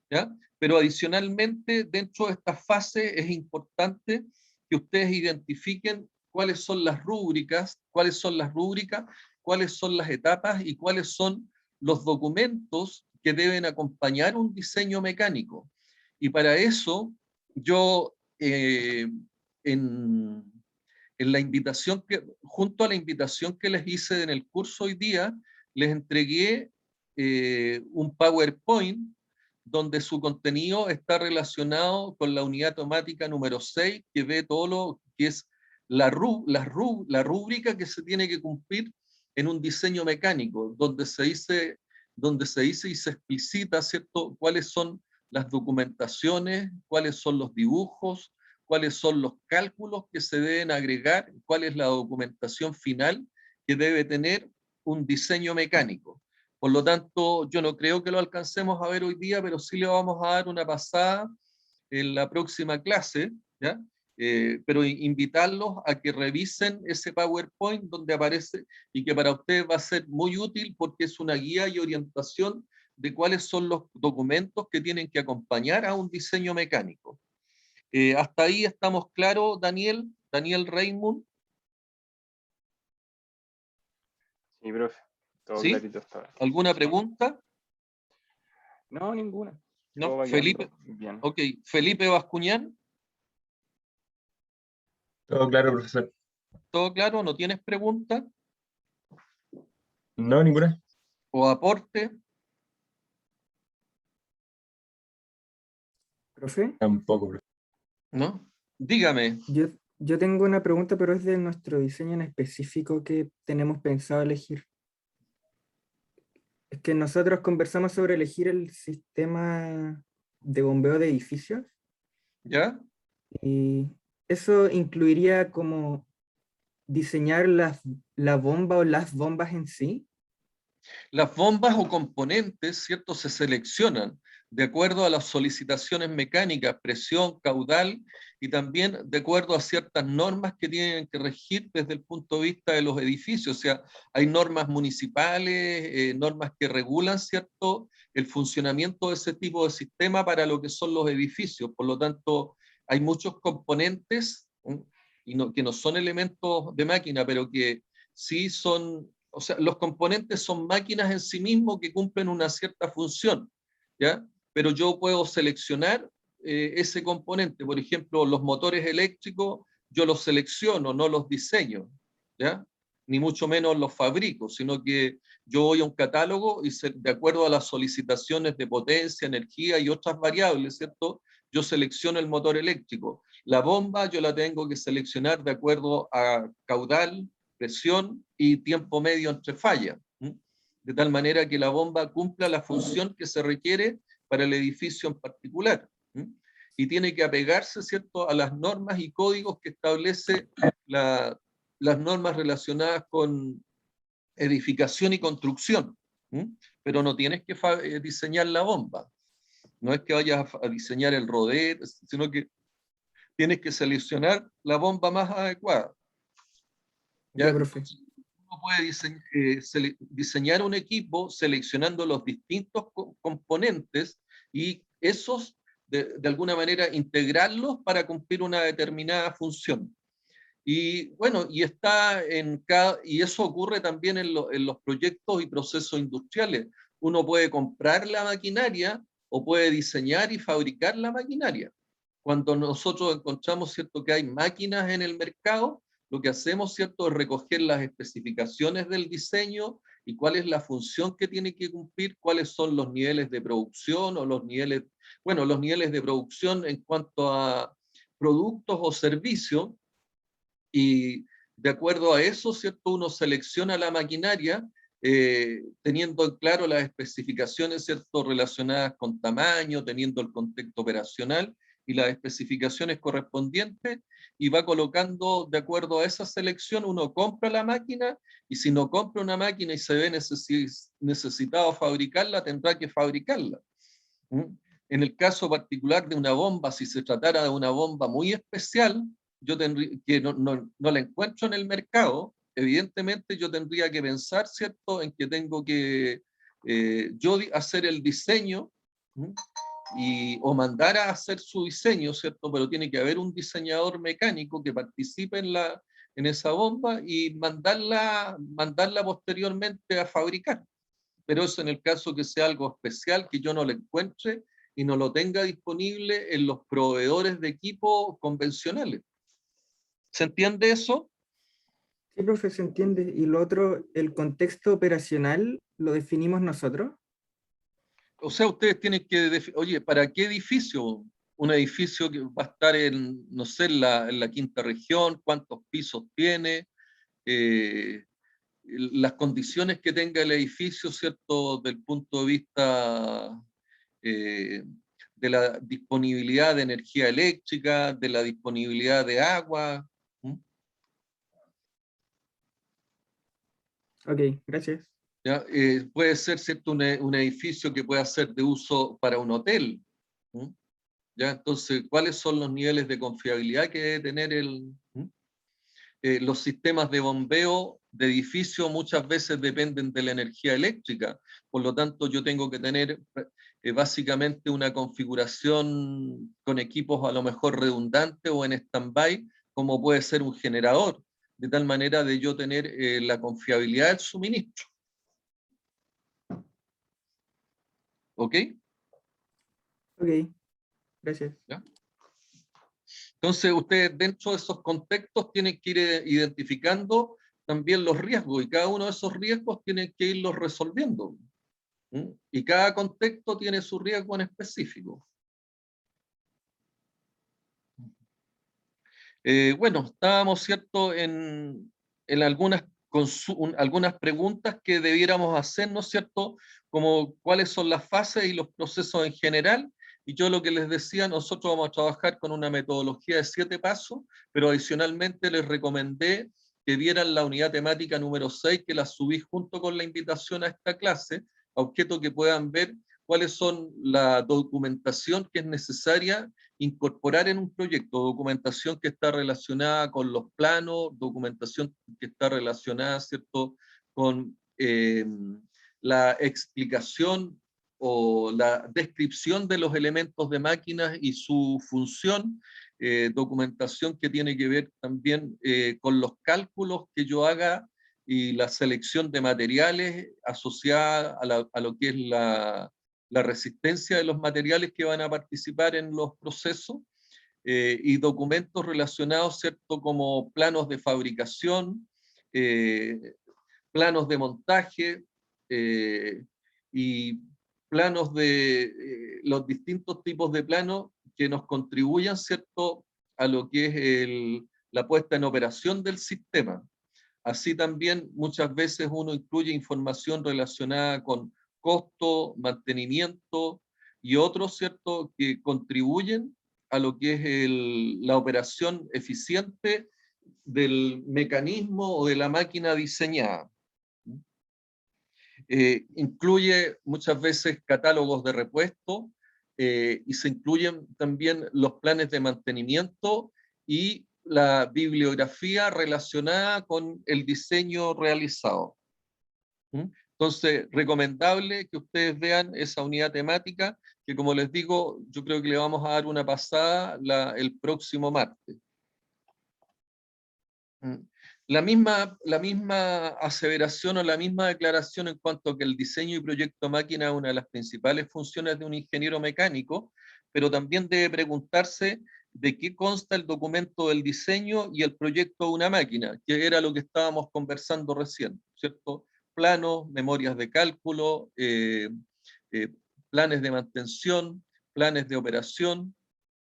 ¿ya? Pero adicionalmente, dentro de estas fases es importante que ustedes identifiquen cuáles son las rúbricas, cuáles son las etapas y cuáles son los documentos que deben acompañar un diseño mecánico. Y para eso, yo junto a la invitación que les hice en el curso hoy día, les entregué un PowerPoint donde su contenido está relacionado con la unidad temática número 6, que ve todo lo que es la rúbrica que se tiene que cumplir en un diseño mecánico, donde se dice y se explicita, ¿cierto?, cuáles son las documentaciones, cuáles son los dibujos, cuáles son los cálculos que se deben agregar, cuál es la documentación final que debe tener un diseño mecánico. Por lo tanto, yo no creo que lo alcancemos a ver hoy día, pero sí le vamos a dar una pasada en la próxima clase, ¿ya? Pero invitarlos a que revisen ese PowerPoint donde aparece, y que para ustedes va a ser muy útil porque es una guía y orientación de cuáles son los documentos que tienen que acompañar a un diseño mecánico. Hasta ahí estamos claros, Daniel Raymond. Sí, profe, todo ¿Sí? clarito está. ¿Alguna pregunta? No, ninguna. No, Felipe. Bien. Ok, Felipe Bascuñán. Todo claro, profesor. ¿Todo claro? ¿No tienes pregunta? No, ninguna. ¿O aporte? ¿Profe? Tampoco, profe. ¿No? Dígame. Yo tengo una pregunta, pero es de nuestro diseño en específico que tenemos pensado elegir. Es que nosotros conversamos sobre elegir el sistema de bombeo de edificios. ¿Ya? Y eso incluiría como diseñar la bomba o las bombas en sí. Las bombas o componentes, ¿cierto?, se seleccionan de acuerdo a las solicitaciones mecánicas, presión, caudal, y también de acuerdo a ciertas normas que tienen que regir desde el punto de vista de los edificios. O sea, hay normas municipales, normas que regulan, ¿cierto?, el funcionamiento de ese tipo de sistema para lo que son los edificios. Por lo tanto, hay muchos componentes que no son elementos de máquina, pero que sí son o sea, los componentes son máquinas en sí mismos que cumplen una cierta función, ¿ya? Pero yo puedo seleccionar ese componente. Por ejemplo, los motores eléctricos, yo los selecciono, no los diseño, ¿ya? Ni mucho menos los fabrico, sino que yo voy a un catálogo y de acuerdo a las solicitaciones de potencia, energía y otras variables, ¿cierto? Yo selecciono el motor eléctrico. La bomba yo la tengo que seleccionar de acuerdo a caudal, presión y tiempo medio entre fallas, de tal manera que la bomba cumpla la función que se requiere para el edificio en particular. Y tiene que apegarse, ¿cierto?, a las normas y códigos que establece las normas relacionadas con edificación y construcción. Pero no tienes que diseñar la bomba. No es que vayas a diseñar el rodete, sino que tienes que seleccionar la bomba más adecuada. ¿Ya? Ya, profe. Uno puede diseñar un equipo seleccionando los distintos componentes y esos, de alguna manera, integrarlos para cumplir una determinada función. Y bueno, y eso ocurre también en los proyectos y procesos industriales. Uno puede comprar la maquinaria o puede diseñar y fabricar la maquinaria. Cuando nosotros encontramos, ¿cierto?, que hay máquinas en el mercado, lo que hacemos, ¿cierto?, es recoger las especificaciones del diseño y cuál es la función que tiene que cumplir, cuáles son los niveles de producción o los niveles de producción en cuanto a productos o servicios, y de acuerdo a eso, ¿cierto?, uno selecciona la maquinaria teniendo en claro las especificaciones, ¿cierto?, relacionadas con tamaño, teniendo el contexto operacional y las especificaciones correspondientes, y va colocando de acuerdo a esa selección. Uno compra la máquina, y si no compra una máquina y se ve necesitado fabricarla, tendrá que fabricarla. En el caso particular de una bomba, si se tratara de una bomba muy especial, yo tendría, que no la encuentro en el mercado, evidentemente yo tendría que pensar, ¿cierto?, en que tengo que yo hacer el diseño, o mandar a hacer su diseño, ¿cierto? Pero tiene que haber un diseñador mecánico que participe en esa bomba y mandarla posteriormente a fabricar. Pero eso en el caso que sea algo especial, que yo no lo encuentre y no lo tenga disponible en los proveedores de equipo convencionales. ¿Se entiende eso? Sí, profe, se entiende. Y lo otro, el contexto operacional, ¿lo definimos nosotros? O sea, ustedes tienen que oye, ¿para qué edificio? Un edificio que va a estar en, no sé, en la quinta región, cuántos pisos tiene, las condiciones que tenga el edificio, ¿cierto?, del punto de vista de la disponibilidad de energía eléctrica, de la disponibilidad de agua. Ok, gracias. ¿Ya? Puede ser, ¿cierto?, un edificio que pueda ser de uso para un hotel. ¿Ya? Entonces, ¿cuáles son los niveles de confiabilidad que debe tener los sistemas de bombeo de edificio? Muchas veces dependen de la energía eléctrica, por lo tanto yo tengo que tener básicamente una configuración con equipos a lo mejor redundantes o en stand-by, como puede ser un generador, de tal manera de yo tener la confiabilidad del suministro. ¿Ok? Ok, gracias. ¿Ya? Entonces, ustedes dentro de esos contextos tienen que ir identificando también los riesgos, y cada uno de esos riesgos tienen que irlos resolviendo. Y cada contexto tiene su riesgo en específico. Bueno, estábamos, ¿cierto?, en algunas preguntas que debiéramos hacernos, ¿cierto?, como cuáles son las fases y los procesos en general. Y yo lo que les decía, nosotros vamos a trabajar con una metodología de 7 pasos, pero adicionalmente les recomendé que vieran la unidad temática número 6, que la subí junto con la invitación a esta clase, a objeto que puedan ver cuáles son la documentación que es necesaria incorporar en un proyecto, documentación que está relacionada con los planos, documentación que está relacionada, ¿cierto?, con la explicación o la descripción de los elementos de máquinas y su función, documentación que tiene que ver también con los cálculos que yo haga y la selección de materiales asociada a lo que es la resistencia de los materiales que van a participar en los procesos, y documentos relacionados, ¿cierto?, como planos de fabricación, planos de montaje, y planos de los distintos tipos de planos que nos contribuyan, ¿cierto?, a lo que es la puesta en operación del sistema. Así también muchas veces uno incluye información relacionada con costo, mantenimiento y otros, ¿cierto?, que contribuyen a lo que es la operación eficiente del mecanismo o de la máquina diseñada. Incluye muchas veces catálogos de repuesto, y se incluyen también los planes de mantenimiento y la bibliografía relacionada con el diseño realizado. Entonces, recomendable que ustedes vean esa unidad temática, que como les digo, yo creo que le vamos a dar una pasada el próximo martes. La misma aseveración o la misma declaración en cuanto a que el diseño y proyecto máquina es una de las principales funciones de un ingeniero mecánico, pero también debe preguntarse de qué consta el documento del diseño y el proyecto de una máquina, que era lo que estábamos conversando recién, ¿cierto? Planos, memorias de cálculo, planes de mantención, planes de operación,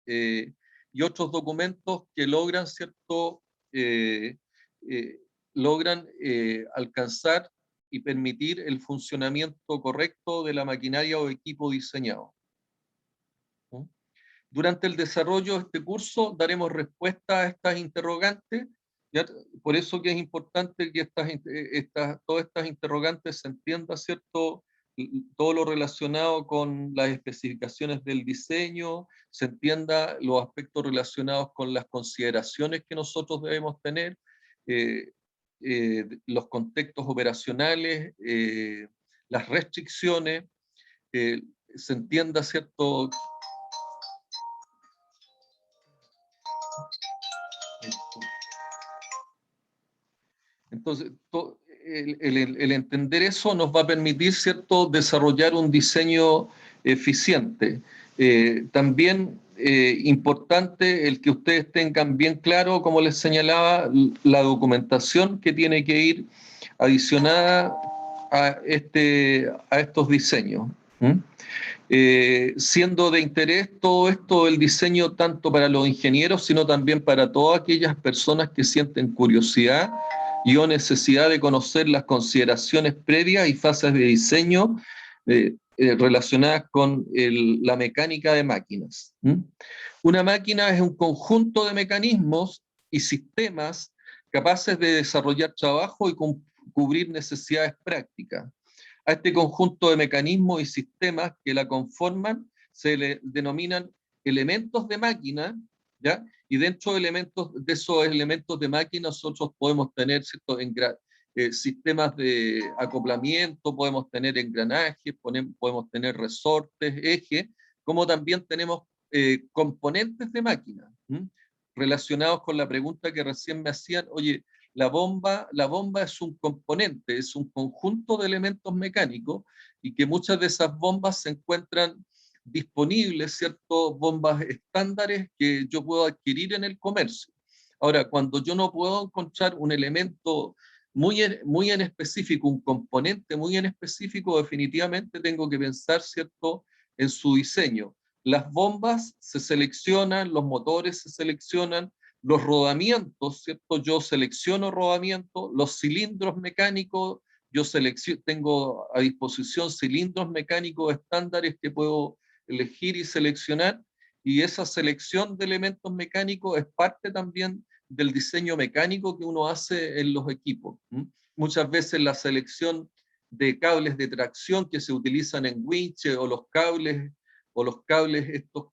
y otros documentos que logran, ¿cierto?, logran alcanzar y permitir el funcionamiento correcto de la maquinaria o equipo diseñado. Durante el desarrollo de este curso daremos respuesta a estas interrogantes, ¿ya? Por eso que es importante que todas estas interrogantes se entienda, ¿cierto?, todo lo relacionado con las especificaciones del diseño, se entienda los aspectos relacionados con las consideraciones que nosotros debemos tener, los contextos operacionales, las restricciones, se entienda, ¿cierto?, entonces, el entender eso nos va a permitir, ¿cierto?, desarrollar un diseño eficiente. También importante el que ustedes tengan bien claro, como les señalaba, la documentación que tiene que ir adicionada a estos diseños. Siendo de interés todo esto, el diseño, tanto para los ingenieros, sino también para todas aquellas personas que sienten curiosidad y o necesidad de conocer las consideraciones previas y fases de diseño relacionadas con la mecánica de máquinas. Una máquina es un conjunto de mecanismos y sistemas capaces de desarrollar trabajo y cubrir necesidades prácticas. A este conjunto de mecanismos y sistemas que la conforman se le denominan elementos de máquina, ¿ya? Y dentro de esos elementos de máquina nosotros podemos tener, ¿cierto?, sistemas de acoplamiento, podemos tener engranajes, podemos tener resortes, ejes, como también tenemos componentes de máquina, relacionados con la pregunta que recién me hacían. Oye, la bomba es un componente, es un conjunto de elementos mecánicos, y que muchas de esas bombas se encuentran disponibles, ¿cierto?, bombas estándares que yo puedo adquirir en el comercio. Ahora, cuando yo no puedo encontrar un elemento muy en específico, un componente muy en específico, definitivamente tengo que pensar, ¿cierto?, en su diseño. Las bombas se seleccionan, los motores se seleccionan, los rodamientos, ¿cierto? Yo selecciono rodamientos, los cilindros mecánicos, tengo a disposición cilindros mecánicos estándares que puedo elegir y seleccionar, y esa selección de elementos mecánicos es parte también del diseño mecánico que uno hace en los equipos. Muchas veces la selección de cables de tracción que se utilizan en winches, o los cables estos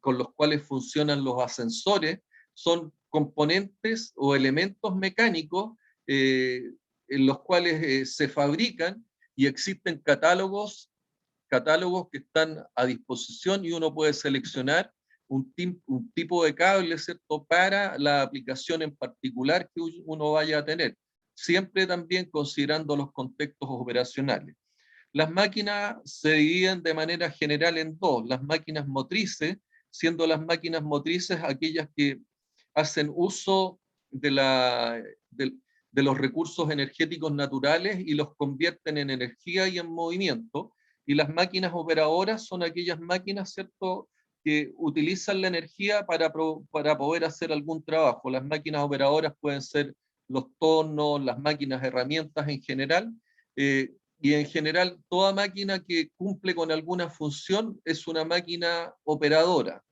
con los cuales funcionan los ascensores, son componentes o elementos mecánicos en los cuales se fabrican, y existen catálogos que están a disposición, y uno puede seleccionar un tipo de cable, ¿cierto?, para la aplicación en particular que uno vaya a tener. siempre también considerando los contextos operacionales. Las máquinas se dividen de manera general en dos: las máquinas motrices, siendo las máquinas motrices aquellas que hacen uso de los recursos energéticos naturales y los convierten en energía y en movimiento, y las máquinas operadoras son aquellas máquinas, ¿cierto?, que utilizan la energía para poder hacer algún trabajo. Las máquinas operadoras pueden ser los tornos, las máquinas herramientas en general, y en general toda máquina que cumple con alguna función es una máquina operadora.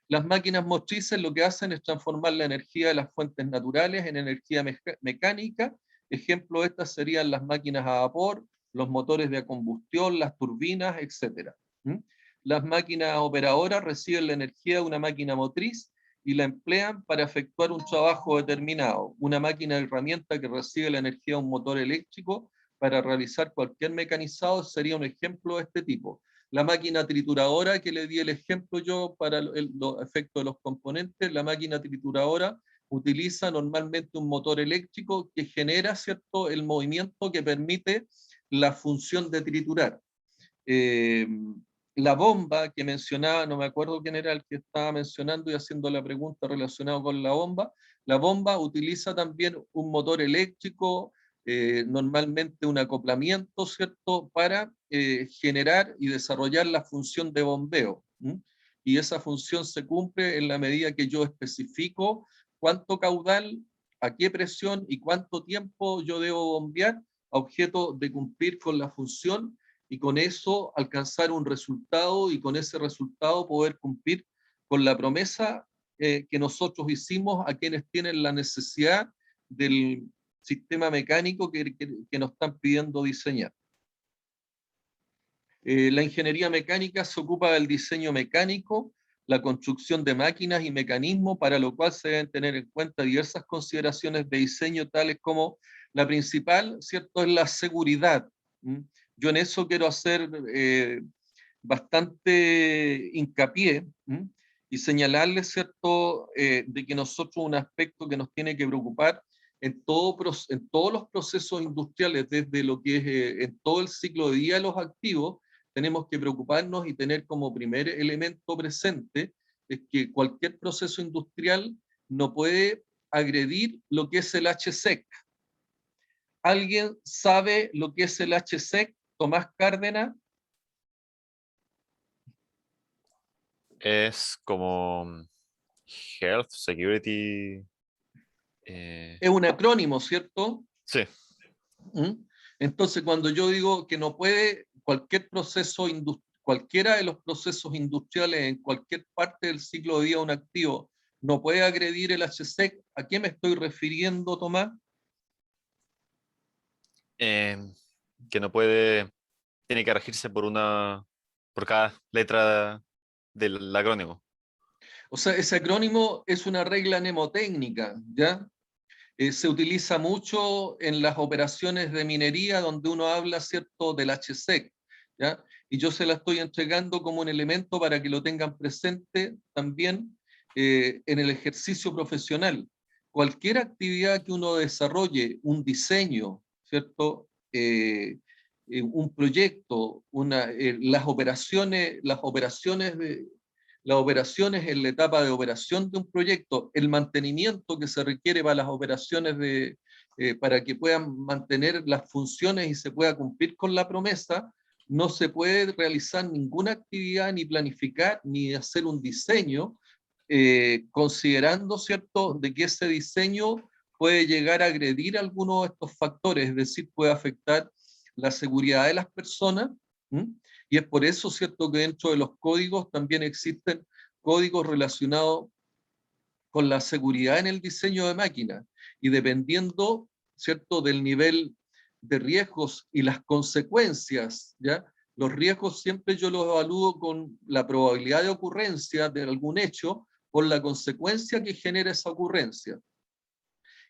Las máquinas motrices lo que hacen es transformar la energía de las fuentes naturales en energía mecánica. Ejemplo de estas serían las máquinas a vapor, los motores de combustión, las turbinas, etc. Las máquinas operadoras reciben la energía de una máquina motriz y la emplean para efectuar un trabajo determinado. Una máquina de herramienta que recibe la energía de un motor eléctrico para realizar cualquier mecanizado sería un ejemplo de este tipo. La máquina trituradora, que le di el ejemplo yo para los efectos de los componentes, la máquina trituradora utiliza normalmente un motor eléctrico que genera, ¿cierto?, el movimiento que permite la función de triturar. La bomba que mencionaba, no me acuerdo quién era el que estaba mencionando y haciendo la pregunta relacionada con la bomba utiliza también un motor eléctrico, normalmente un acoplamiento, ¿cierto?, para generar y desarrollar la función de bombeo. Y esa función se cumple en la medida que yo especifico cuánto caudal, a qué presión y cuánto tiempo yo debo bombear a objeto de cumplir con la función, y con eso alcanzar un resultado, y con ese resultado poder cumplir con la promesa que nosotros hicimos a quienes tienen la necesidad del sistema mecánico que nos están pidiendo diseñar. La ingeniería mecánica se ocupa del diseño mecánico, la construcción de máquinas y mecanismos, para lo cual se deben tener en cuenta diversas consideraciones de diseño, tales como la principal, ¿cierto?, es la seguridad. Yo en eso quiero hacer bastante hincapié y señalarles, ¿cierto?, de que nosotros un aspecto que nos tiene que preocupar en todos los procesos industriales, desde lo que es en todo el ciclo de vida de los activos, tenemos que preocuparnos y tener como primer elemento presente es que cualquier proceso industrial no puede agredir lo que es el HSEC. ¿Alguien sabe lo que es el HSEC? Tomás Cárdenas. Es como Health, Security. Es un acrónimo, ¿cierto? Sí. Entonces, cuando yo digo que no puede cualquiera de los procesos industriales en cualquier parte del ciclo de vida de un activo no puede agredir el HSEC, ¿a qué me estoy refiriendo, Tomás? Que no puede, tiene que regirse por cada letra del acrónimo. O sea, ese acrónimo es una regla mnemotécnica, ¿ya? Se utiliza mucho en las operaciones de minería, donde uno habla, ¿cierto?, del HSEC, ¿ya? Y yo se la estoy entregando como un elemento para que lo tengan presente también en el ejercicio profesional. Cualquier actividad que uno desarrolle, un diseño, ¿cierto?, un proyecto, las operaciones en la etapa de operación de un proyecto, el mantenimiento que se requiere para las operaciones para que puedan mantener las funciones y se pueda cumplir con la promesa, no se puede realizar ninguna actividad, ni planificar, ni hacer un diseño, considerando, ¿cierto?, de que ese diseño puede llegar a agredir algunos de estos factores, es decir, puede afectar la seguridad de las personas. Y es por eso, ¿cierto?, que dentro de los códigos también existen códigos relacionados con la seguridad en el diseño de máquinas. Y dependiendo, ¿cierto?, del nivel de riesgos y las consecuencias, ¿ya? Los riesgos siempre yo los evalúo con la probabilidad de ocurrencia de algún hecho por la consecuencia que genera esa ocurrencia.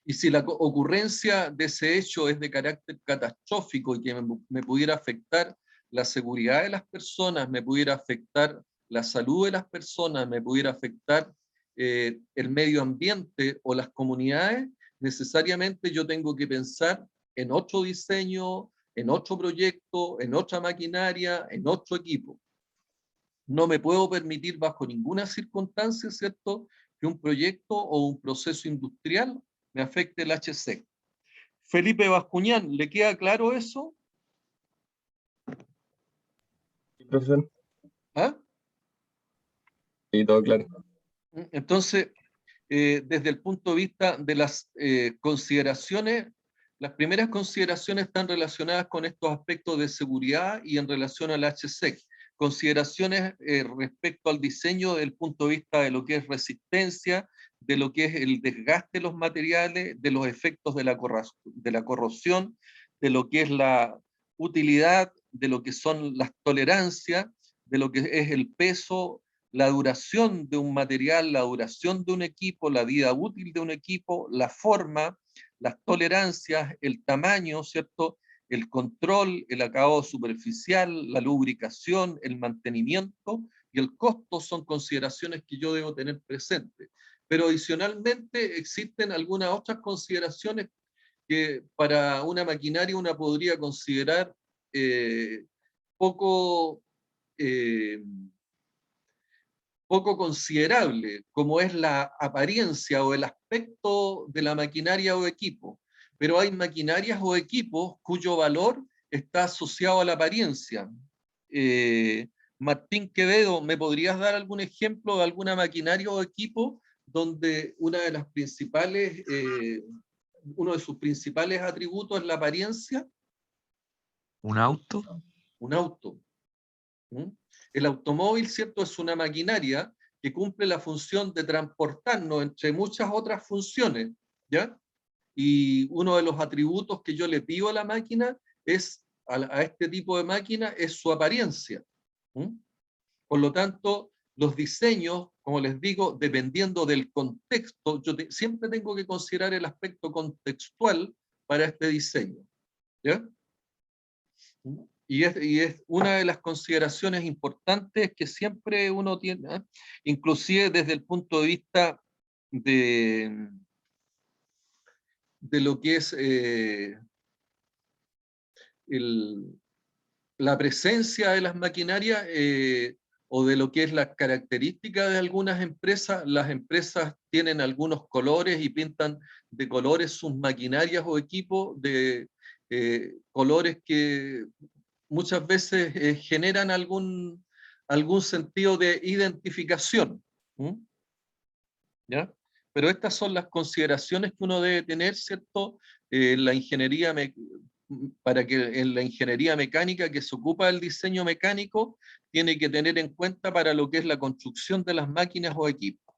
Y si la ocurrencia de ese hecho es de carácter catastrófico y que me pudiera afectar la seguridad de las personas, me pudiera afectar la salud de las personas, me pudiera afectar el medio ambiente o las comunidades, necesariamente yo tengo que pensar en otro diseño, en otro proyecto, en otra maquinaria, en otro equipo. No me puedo permitir bajo ninguna circunstancia, ¿cierto?, que un proyecto o un proceso industrial me afecte el HSEC. Felipe Bascuñán, ¿le queda claro eso? Profesor. ¿Ah? Sí, todo claro. Entonces, desde el punto de vista de las consideraciones, las primeras consideraciones están relacionadas con estos aspectos de seguridad y en relación al HSEC. Consideraciones respecto al diseño desde el punto de vista de lo que es resistencia, de lo que es el desgaste de los materiales, de los efectos de la corrosión, de lo que es la utilidad, de lo que son las tolerancias, de lo que es el peso, la duración de un material, la duración de un equipo, la vida útil de un equipo, la forma, las tolerancias, el tamaño, ¿cierto?, el control, el acabado superficial, la lubricación, el mantenimiento y el costo son consideraciones que yo debo tener presentes. Pero adicionalmente existen algunas otras consideraciones que para una maquinaria una podría considerar poco considerable, como es la apariencia o el aspecto de la maquinaria o equipo. Pero hay maquinarias o equipos cuyo valor está asociado a la apariencia. Martín Quevedo, ¿me podrías dar algún ejemplo de alguna maquinaria o equipo donde una de las principales, uno de sus principales atributos es la apariencia? ¿Un auto? Un auto. El automóvil, ¿cierto?, es una maquinaria que cumple la función de transportarnos entre muchas otras funciones, ¿ya? Y uno de los atributos que yo le pido a la máquina es, a este tipo de máquina, es su apariencia. Por lo tanto, los diseños, como les digo, dependiendo del contexto, yo siempre tengo que considerar el aspecto contextual para este diseño, ¿ya? Y es una de las consideraciones importantes que siempre uno tiene, ¿eh? Inclusive desde el punto de vista de lo que es la presencia de las maquinarias o de lo que es la característica de algunas empresas. Las empresas tienen algunos colores y pintan de colores sus maquinarias o equipos de colores que muchas veces generan algún sentido de identificación. ¿Ya? Pero estas son las consideraciones que uno debe tener, ¿cierto? La ingeniería para que en la ingeniería mecánica que se ocupa del diseño mecánico, tiene que tener en cuenta para lo que es la construcción de las máquinas o equipos.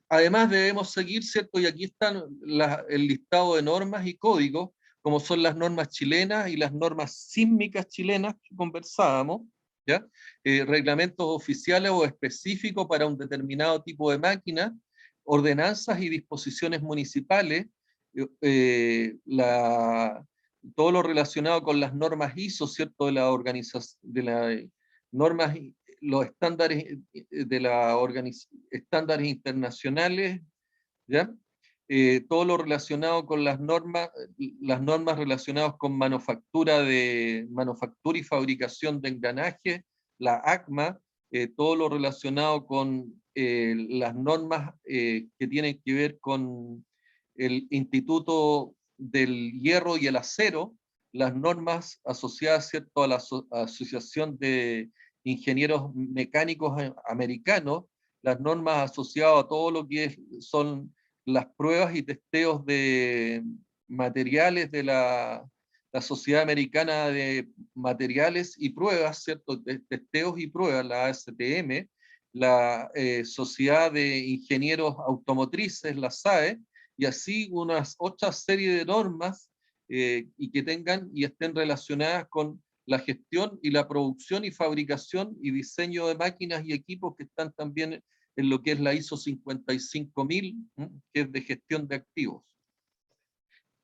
Además debemos seguir, ¿cierto? Y aquí están el listado de normas y códigos, como son las normas chilenas y las normas sísmicas chilenas que conversábamos, ¿ya? Reglamentos oficiales o específicos para un determinado tipo de máquina, ordenanzas y disposiciones municipales, todo lo relacionado con las normas ISO, ¿cierto?, de la organización, de las normas, los estándares de estándares internacionales, ¿ya? Todo lo relacionado con las normas relacionadas con manufactura y fabricación de engranajes, la ACMA, todo lo relacionado con las normas que tienen que ver con el Instituto del Hierro y el Acero, las normas asociadas, ¿cierto?, a la Asociación de Ingenieros Mecánicos Americanos, las normas asociadas a todo lo que son las pruebas y testeos de materiales de la Sociedad Americana de Materiales y Pruebas, ¿cierto?, testeos y pruebas, la ASTM, la Sociedad de Ingenieros Automotrices, la SAE, y así unas otra serie de normas y que tengan y estén relacionadas con la gestión y la producción y fabricación y diseño de máquinas y equipos que están también en lo que es la ISO 55000, que es de gestión de activos.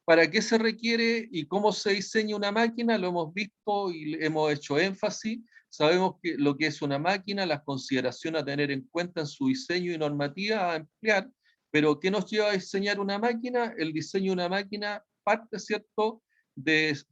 ¿Para qué se requiere y cómo se diseña una máquina? Lo hemos visto y hemos hecho énfasis. Sabemos que lo que es una máquina, las consideraciones a tener en cuenta en su diseño y normativa a emplear, Pero ¿qué nos lleva a diseñar una máquina? El diseño de una máquina parte, ¿cierto?,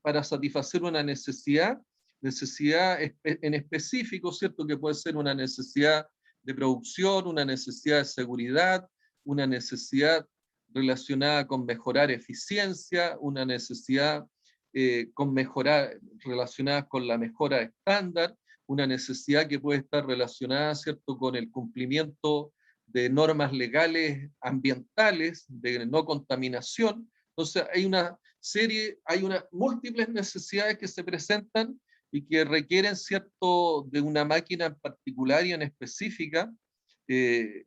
para satisfacer una necesidad en específico, ¿cierto?, que puede ser una necesidad de producción, una necesidad de seguridad, una necesidad relacionada con mejorar eficiencia, una necesidad relacionada con la mejora estándar, una necesidad que puede estar relacionada, ¿cierto?, con el cumplimiento de normas legales ambientales, de no contaminación. Entonces hay múltiples necesidades que se presentan y que requieren, ¿cierto?, de una máquina en particular y en específica, y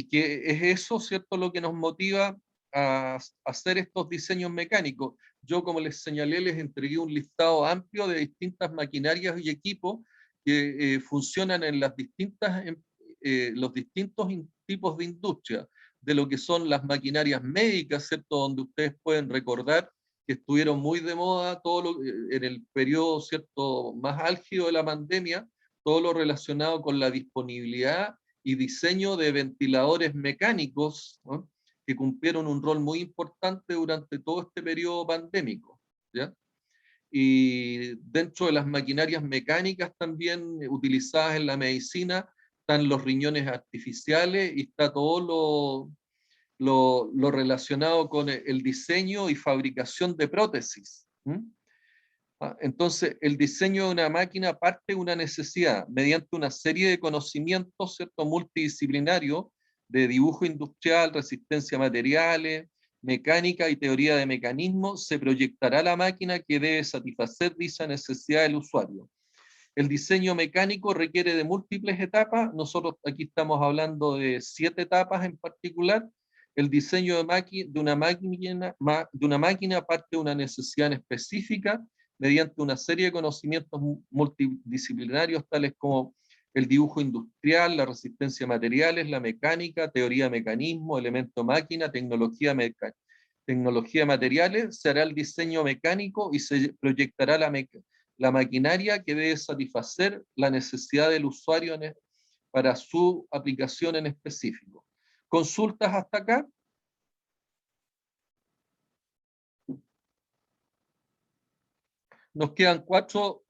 que es eso, ¿cierto?, lo que nos motiva a hacer estos diseños mecánicos. Yo, como les señalé, les entregué un listado amplio de distintas maquinarias y equipos que funcionan en los distintos tipos de industria, de lo que son las maquinarias médicas, ¿cierto?, donde ustedes pueden recordar que estuvieron muy de moda en el periodo, ¿cierto?, más álgido de la pandemia, todo lo relacionado con la disponibilidad y diseño de ventiladores mecánicos, ¿no?, que cumplieron un rol muy importante durante todo este periodo pandémico, ¿ya? Y dentro de las maquinarias mecánicas también utilizadas en la medicina están los riñones artificiales y está todo lo relacionado con el diseño y fabricación de prótesis. Entonces, el diseño de una máquina parte de una necesidad, mediante una serie de conocimientos, ¿cierto?, multidisciplinarios, de dibujo industrial, resistencia a materiales, mecánica y teoría de mecanismos, se proyectará la máquina que debe satisfacer dicha necesidad del usuario. El diseño mecánico requiere de múltiples etapas, nosotros aquí estamos hablando de 7 etapas en particular. El diseño de una máquina parte de una necesidad específica, mediante una serie de conocimientos multidisciplinarios, tales como el dibujo industrial, la resistencia a materiales, la mecánica, teoría de mecanismo, elemento máquina, tecnología de materiales. Se hará el diseño mecánico y se proyectará la maquinaria que debe satisfacer la necesidad del usuario para su aplicación en específico. ¿Consultas hasta acá? Nos quedan cuatro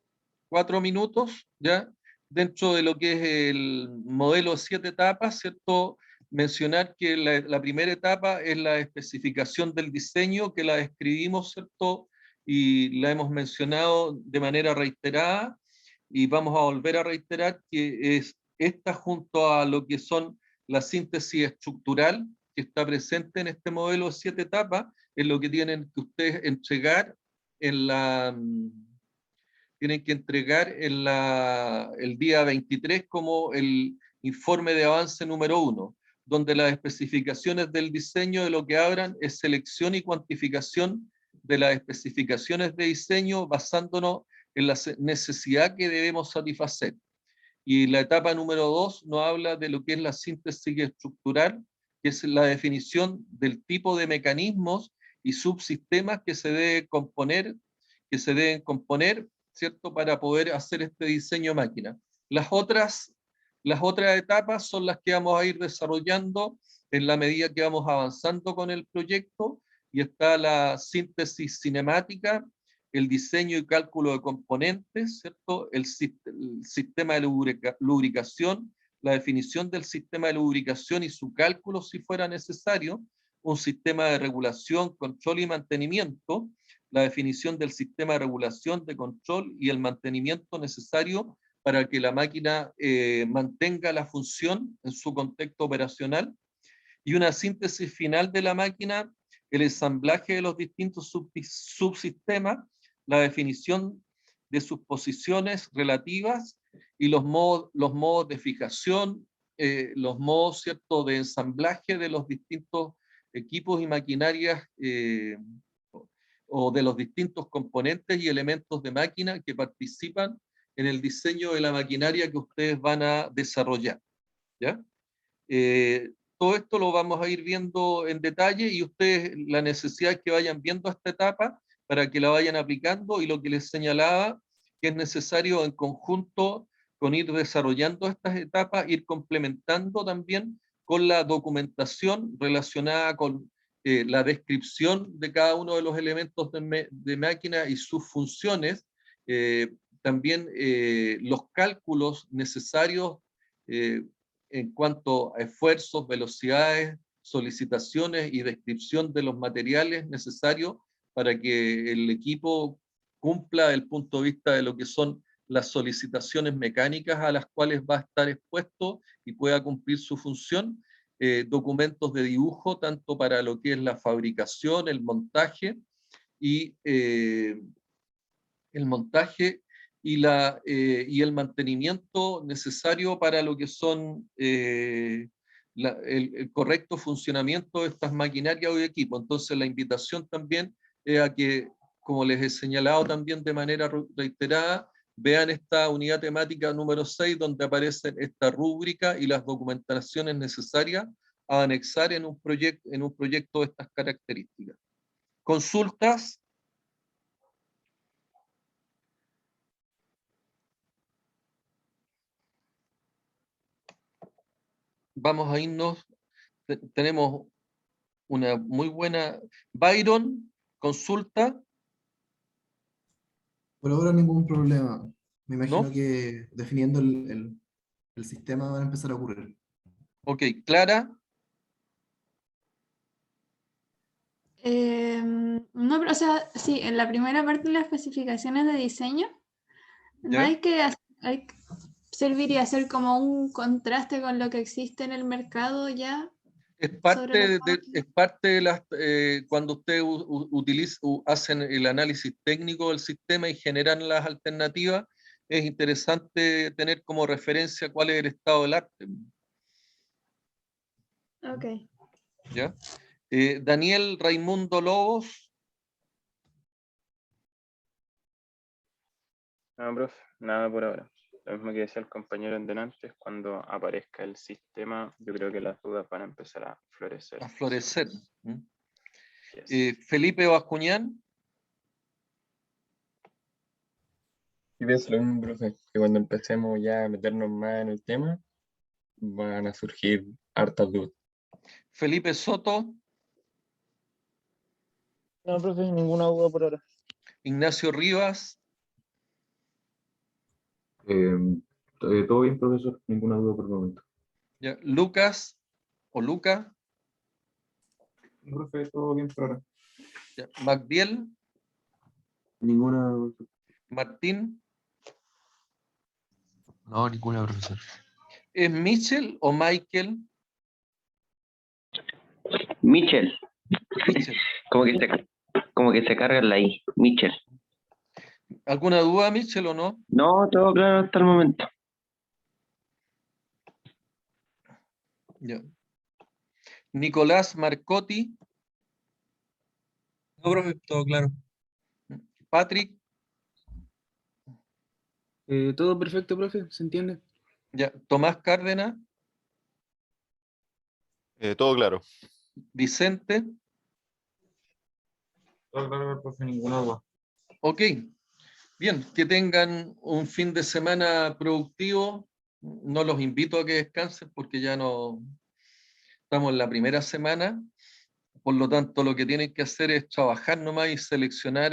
minutos, ¿ya? Dentro de lo que es el modelo de 7 etapas, ¿cierto? Mencionar que la primera etapa es la especificación del diseño, que la describimos, ¿cierto?, y la hemos mencionado de manera reiterada, y vamos a volver a reiterar que es esta, junto a lo que son la síntesis estructural, que está presente en este modelo de 7 etapas, es lo que tienen que ustedes entregar tienen que entregar el día 23 como el informe de avance número 1, donde las especificaciones del diseño de lo que abran es selección y cuantificación de las especificaciones de diseño basándonos en la necesidad que debemos satisfacer. Y la etapa número 2 nos habla de lo que es la síntesis estructural, que es la definición del tipo de mecanismos y subsistemas que se deben componer, ¿cierto?, para poder hacer este diseño máquina. Las otras etapas son las que vamos a ir desarrollando en la medida que vamos avanzando con el proyecto, y está la síntesis cinemática, el diseño y cálculo de componentes, ¿cierto?, el sistema de lubricación, la definición del sistema de lubricación y su cálculo si fuera necesario, un sistema de regulación, control y mantenimiento, la definición del sistema de regulación, de control y el mantenimiento necesario para que la máquina mantenga la función en su contexto operacional, y una síntesis final de la máquina, el ensamblaje de los distintos subsistemas, la definición de sus posiciones relativas y los modos de fijación, los modos, ¿cierto?, de ensamblaje de los distintos equipos y maquinarias o de los distintos componentes y elementos de máquina que participan en el diseño de la maquinaria que ustedes van a desarrollar, ¿ya? Todo esto lo vamos a ir viendo en detalle, y ustedes, la necesidad es que vayan viendo esta etapa para que la vayan aplicando, y lo que les señalaba, que es necesario en conjunto con ir desarrollando estas etapas, ir complementando también con la documentación relacionada con la descripción de cada uno de los elementos de máquina y sus funciones, también los cálculos necesarios en cuanto a esfuerzos, velocidades, solicitaciones y descripción de los materiales necesarios para que el equipo cumpla desde el punto de vista de lo que son las solicitaciones mecánicas a las cuales va a estar expuesto y pueda cumplir su función, documentos de dibujo, tanto para lo que es la fabricación, el montaje y el mantenimiento necesario para lo que son el correcto funcionamiento de estas maquinarias o equipos. Entonces la invitación también es a que, como les he señalado también de manera reiterada, vean esta unidad temática número 6, donde aparece esta rúbrica y las documentaciones necesarias a anexar en un proyecto de estas características. ¿Consultas? Vamos a irnos. Tenemos una muy buena. Byron, consulta. Por ahora ningún problema. Me imagino ¿No? que definiendo el sistema van a empezar a ocurrir. Ok, Clara. No, pero o sea, sí, en la primera parte de las especificaciones de diseño, no ¿Ya? hay que serviría hacer como un contraste con lo que existe en el mercado ya. Es sobre parte de las, cuando ustedes hacen el análisis técnico del sistema y generan las alternativas, es interesante tener como referencia cuál es el estado del arte. Ok. ¿Ya? Daniel Raimundo Lobos. No, profe, nada por ahora. Lo mismo que decía el compañero en delante, cuando aparezca el sistema, yo creo que las dudas van a empezar a florecer. A florecer. Yes. Felipe Bascuñán. Y pienso lo mismo, profe, que cuando empecemos ya a meternos más en el tema, van a surgir hartas dudas. Felipe Soto. No, profe, ninguna duda por ahora. Ignacio Rivas. Todo bien, profesor, ninguna duda por el momento. ¿Ya? Lucas o Luca. Profe, todo bien por ahora. ¿Ya? Magdiel. Ninguna. Martín. No, ninguna, profesor. ¿Es Michel o Michael? Michel. Michel. Como que se carga la I. Michel. ¿Alguna duda, Michel, o no? No, todo claro hasta el momento. Ya. Nicolás Marcotti. No, profe, todo claro. Patrick. Todo perfecto, profe, ¿se entiende? Ya. Tomás Cárdenas. Todo claro. Vicente. Todo claro, profe, ninguna duda. Ok. Bien, que tengan un fin de semana productivo. No los invito a que descansen porque ya no estamos en la primera semana. Por lo tanto, lo que tienen que hacer es trabajar nomás y seleccionar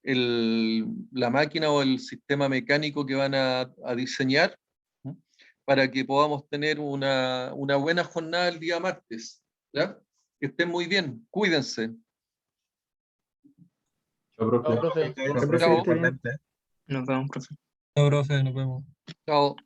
la máquina o el sistema mecánico que van a diseñar, ¿sí? Para que podamos tener una buena jornada el día martes. ¿Ya? Que estén muy bien, cuídense. Chao, profe. Chao, profe. Chao. Nos vemos, profe. Chao, profe, nos vemos. Chao.